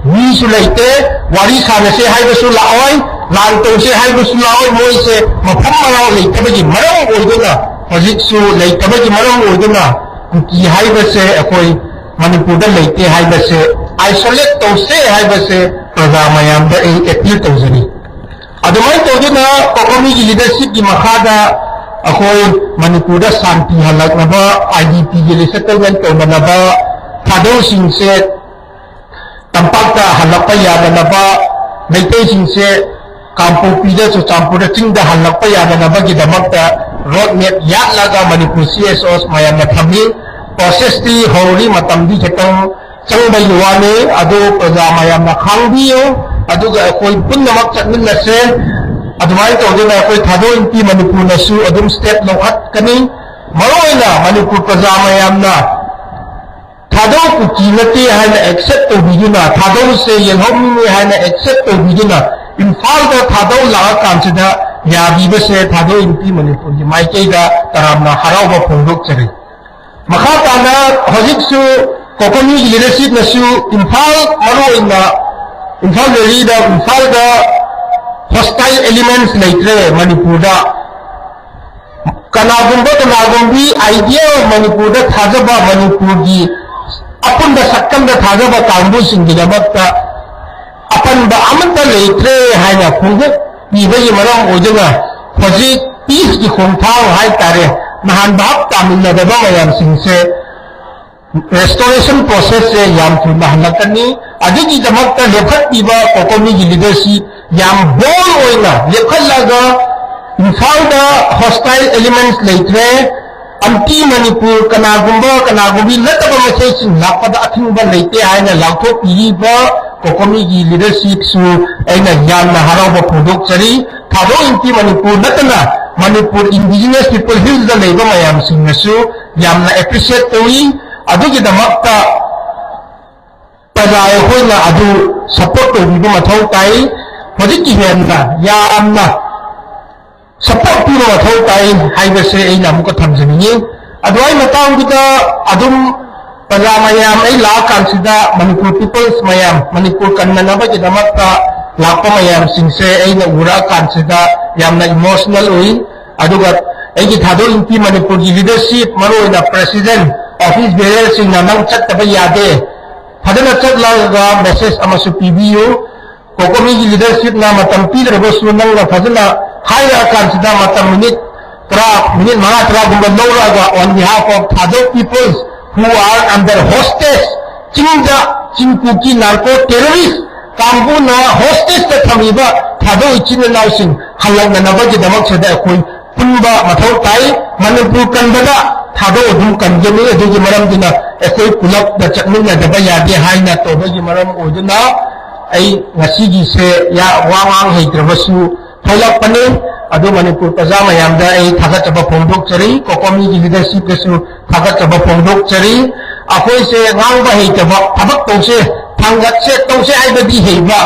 मीसु लेते वारी सानसे हाइबसु लाओय लान तौसे हाइबसु लाओय मोइसे मफम मराव लेतबगी मरम ओइदना हजिकसु लेतबगी मरम ओइदना कुकी हाइबसे अखोई मणिपुरदा लेते हाइबसे आइसोलेट तौसे हाइबसे प्रजा मयामदा ए अपील तौजनी अदुमाय तौदना कोकोमी की लीडरशिप की मखादा अखोई मणिपुरदा शांति हलकनबा आईडीपी के सेटलमेंट तौननबा थादो सिंसे तंपाक्ता हलक्पा यादनबा मेते सिंसे कांपोपीदा सो चांपुदा चिंगदा हलक्पा यादनबा की दमक्ता रोड मैप यादलागा मणिपुर सीएसओस मयामना थमी प्रोसेस ती होरी मतमदी खतंग चंगबा युवाने अदो प्रजा मयामना खांगबियो अदुगा अखोई पुन्नमक चटमिनसे अदुमाय तौदना अखोई थादो इंपी मणिपुर नसु अदुम स्टेप लौखतकनी मरोइना मणिपुर प्रजा मयामना थादो कुकी नते हाइना एक्सेप्ट तौबिदुना थादो से यंगहोमी हाइना एक्सेप्ट तौबिदुना इम्फाल दा थादो लागा कांसिदा याबीबसे थादो इंपी मणिपुर की माइकेदा तरामना हरावबा फोंदोकचरी मखा ताना हजिकसु कोकोमी लीडरशिप नसु इम्फाल मरोइना इम्फाल वेरीदा इम्फाल दा हॉस्टाइल एलिमेंट्स लेत्रे मणिपुरदा कनागुंबी आइडिया मणिपुरदा थाजबा मणिपुर की अपुंदा सक्कंदा थाजबा कांगबु सिंगिदमक्ता अपनबा अमंता लेत्रे हाइना फोंदो पीबगी मरम ओजना ꯍꯧꯖꯤꯛ ꯄꯤꯁꯀꯤ ꯈꯣꯡꯊꯥꯡ ꯍꯥꯏꯇꯥꯔꯦ ꯅꯍꯥꯟ ꯚꯥꯞ ꯇꯥꯃꯤꯟꯅꯗꯕ ꯃꯌꯥꯝꯁꯤꯡꯁꯦ restoration process se yam thuna halakani adugidamakta lephatpiba kokomigi leadership yam bold oina lephallaga imphal da hostile elements leitre amti manipur kanagumbi lataba masaisin lakpada athingba leite haina lauthok piba kokomigi leadership su aina yamna harauba product-chari thado imti manipur natana manipur indigenous people hills da leiba mayam singnasu yamna appreciate towi adugidamakta pajai hoina adu support tobiba mathau tai hojiki henna yamna support piro mathau tai haibase aina amuka thamjani adwai matangida adum paja mayam ai la kansida manipur peoples mayam manipur kannanaba gidamakta lakpa mayam singse aina ura kansida yamna emotional oi aduga aigi thado inti manipur gi leadership maroina president office bearer sing namang chat taba yade hadana chat la message amasu pbu kokomi gi leadership na matam pidre bosu nang la fazna haira kansida matam minute manga tra gumba lawra ga on behalf of thado peoples who are under hostage chingkuki narco terrorist kambu na hostage ta thamiba thado ichina nausing halang na nabagi damak sada koi punba mathau tai manipur kanbada thado dum kanjani adugi maram dina ekoi pulak da chakmina daba yade haina tobagi maram oduna ai ngasigi se ya wawang heitrabasu tholakpani adu manipur paja mayamda ai thagachaba phongdokchari kokomi gi leadership kesu thagachaba phongdokchari akoi se ngangba heitaba thabak tose thangatse tose aibadi heiba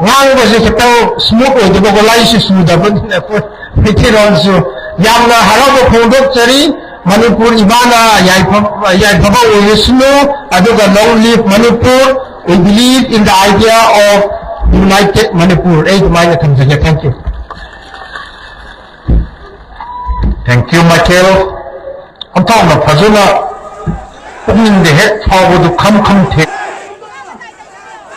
ngangba se ketang smooth oidaba golai se sudaba dina ko mitironsu yamna harabo phongdokchari manipur ibana yaibaba oyesnu aduga long live manipur we believe in the idea of united manipur ai maya thamjage thank you Michael amtang na phajuna pumning de he thawodu kham the